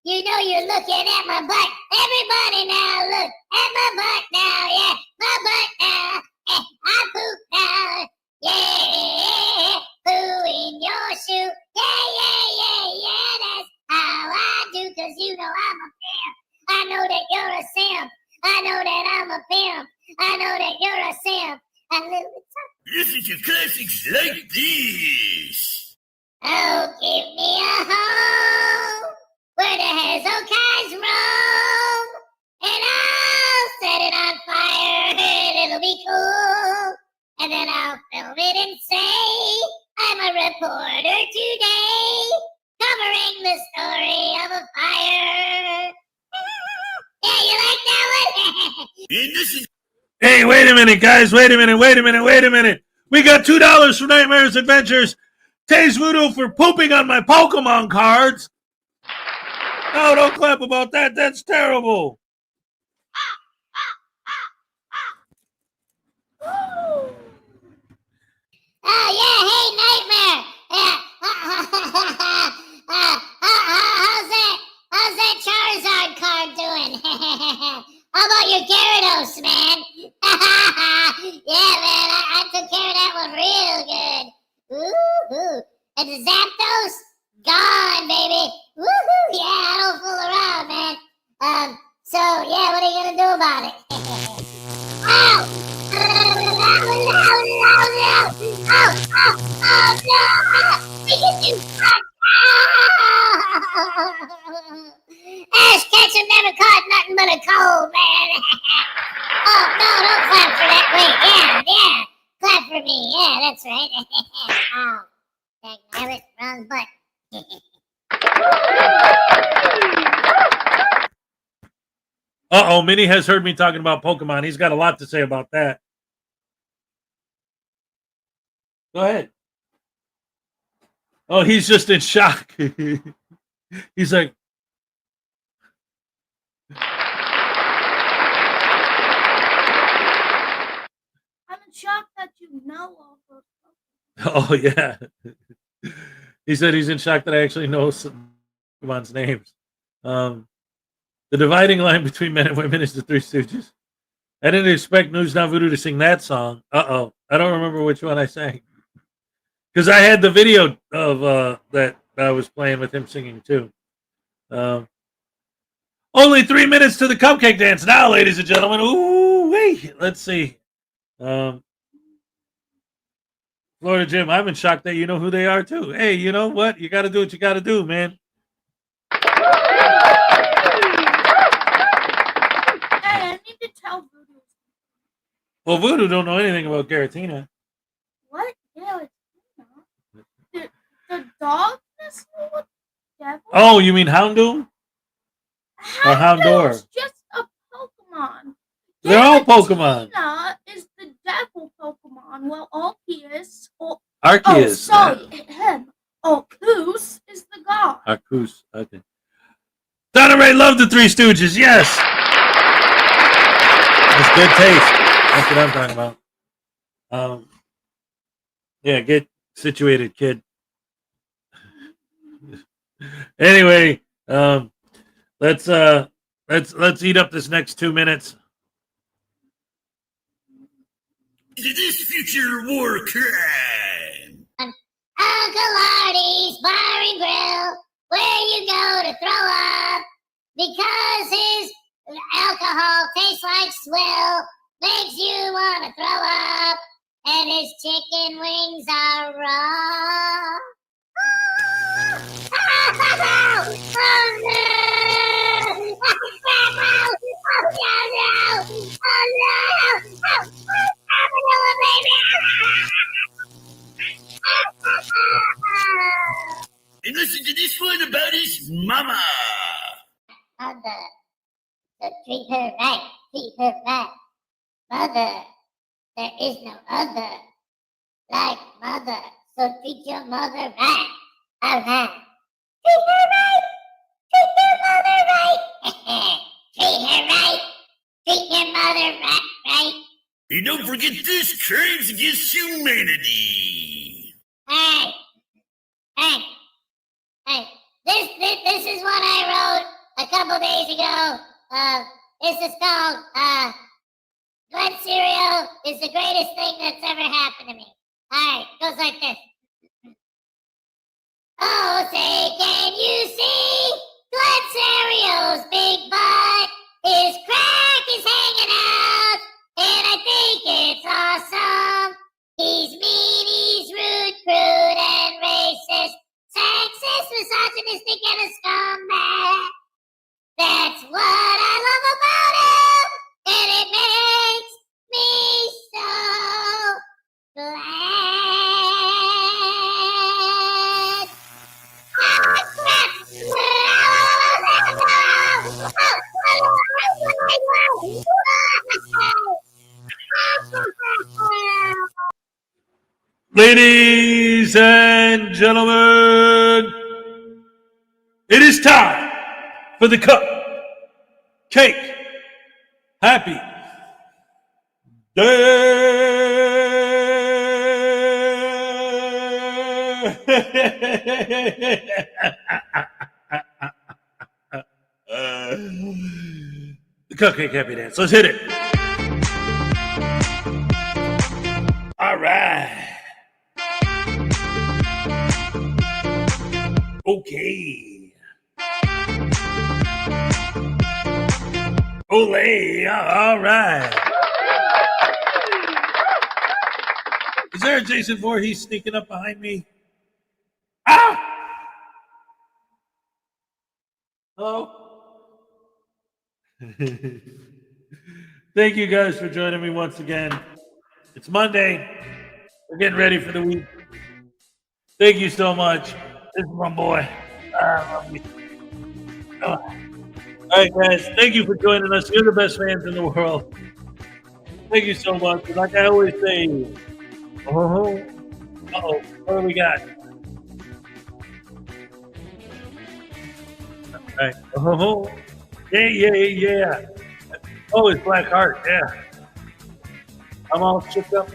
S2: you know you're looking at my butt. Everybody now look at my butt now. Yeah, my butt now. I poop now. Yeah, poo in your shoe. Yeah. That's how I do. 'Cause you know I'm a pimp. I know that you're a simp. I know that I'm a pimp. I know that you're a simp. A little bit
S1: Listen to classics like this.
S2: Oh, give me a home where the Hezokai's roam, and I'll set it on fire, and it'll be cool. And then I'll film it and say, I'm a reporter today, covering the story of a fire. Yeah, you like that one?
S3: Hey, wait a minute, guys. Wait a minute. We got $2 for Nightmares Adventures. Taze Voodoo for pooping on my Pokemon cards. No, don't clap about that. That's terrible.
S2: Oh, yeah, hey, Nightmare. Yeah. How's that Charizard card doing? How about your Gyarados, man? Yeah, man, I took care of that one real good. Woohoo. And the Zapdos, gone, baby. Woohoo. Yeah, I don't fool around, man. So, yeah, what are you going to do about it? Ow! Ash Ketchum never caught nothing but a cold, man. Oh, no, don't clap for that. Wait, yeah. Clap for me. Yeah, that's right. Oh, damn it, wrong button.
S3: Uh-oh, Minnie has heard me talking about Pokemon. He's got a lot to say about that. Go ahead. Oh, he's just in shock. He's like,
S17: I'm in shock that you know all those.
S3: oh, yeah. He said he's in shock that I actually know some Pokemon's names. The dividing line between men and women is the Three Stooges. I didn't expect News Now Voodoo to sing that song. Uh-oh. I don't remember which one I sang. Because I had the video of that I was playing with him singing too. Only 3 minutes to the cupcake dance now, ladies and gentlemen. Ooh, wait. Let's see. Florida Jim, I'm in shock that you know who they are too. Hey, you know what? You got to do what you got to do, man.
S17: Hey, I need to tell Voodoo.
S3: Well, Voodoo don't know anything about Garatina.
S17: What? Yeah, the dog is the devil?
S3: Oh, you mean Houndoom? Or Houndour?
S17: It's just a Pokemon.
S3: They're all Pokemon.
S17: Giratina is the devil Pokemon, while Arceus,
S3: Arceus.
S17: him. Arceus is the god.
S3: Arceus, okay. Donna Ray loved the Three Stooges, yes! That's good taste. That's what I'm talking about. Yeah, get situated, kid. Anyway, let's eat up this next 2 minutes.
S1: This future war crime.
S2: Uncle Artie's Bar and Grill, where you go to throw up, because his alcohol tastes like swill, makes you want to throw up, and his chicken wings are raw.
S1: And listen to this one about his mama.
S2: Mother, so treat her right, treat her right. Mother, there is no other like mother, so treat your mother right. Alright. Treat her right, treat your mother right. Treat her right, treat your mother right.
S1: And don't forget this crimes against humanity.
S2: Hey. This is what I wrote a couple days ago. This is called, Glenn cereal is the greatest thing that's ever happened to me. Alright, goes like this. Oh, say, can you see Glenn cereal's big butt? His crack is hanging out, and I think it's awesome. He's mean, he's rude, crude, and racist. Sexist, misogynistic, and a scumbag. That's what I love about him, and it makes me so glad.
S3: Ladies and gentlemen, it is time for the cake happy day. The cupcake happy dance. Let's hit it. All right. Okay. Olay. All right. Is there a Jason Voorhees sneaking up behind me? Ah! Hello? Thank you guys for joining me once again. It's Monday. We're getting ready for the week. Thank you so much. This is my boy. I love you. All right, guys. Thank you for joining us. You're the best fans in the world. Thank you so much. And like I always say, what do we got? All right. Yeah. Oh, it's Black Heart. Yeah. I'm all shook up.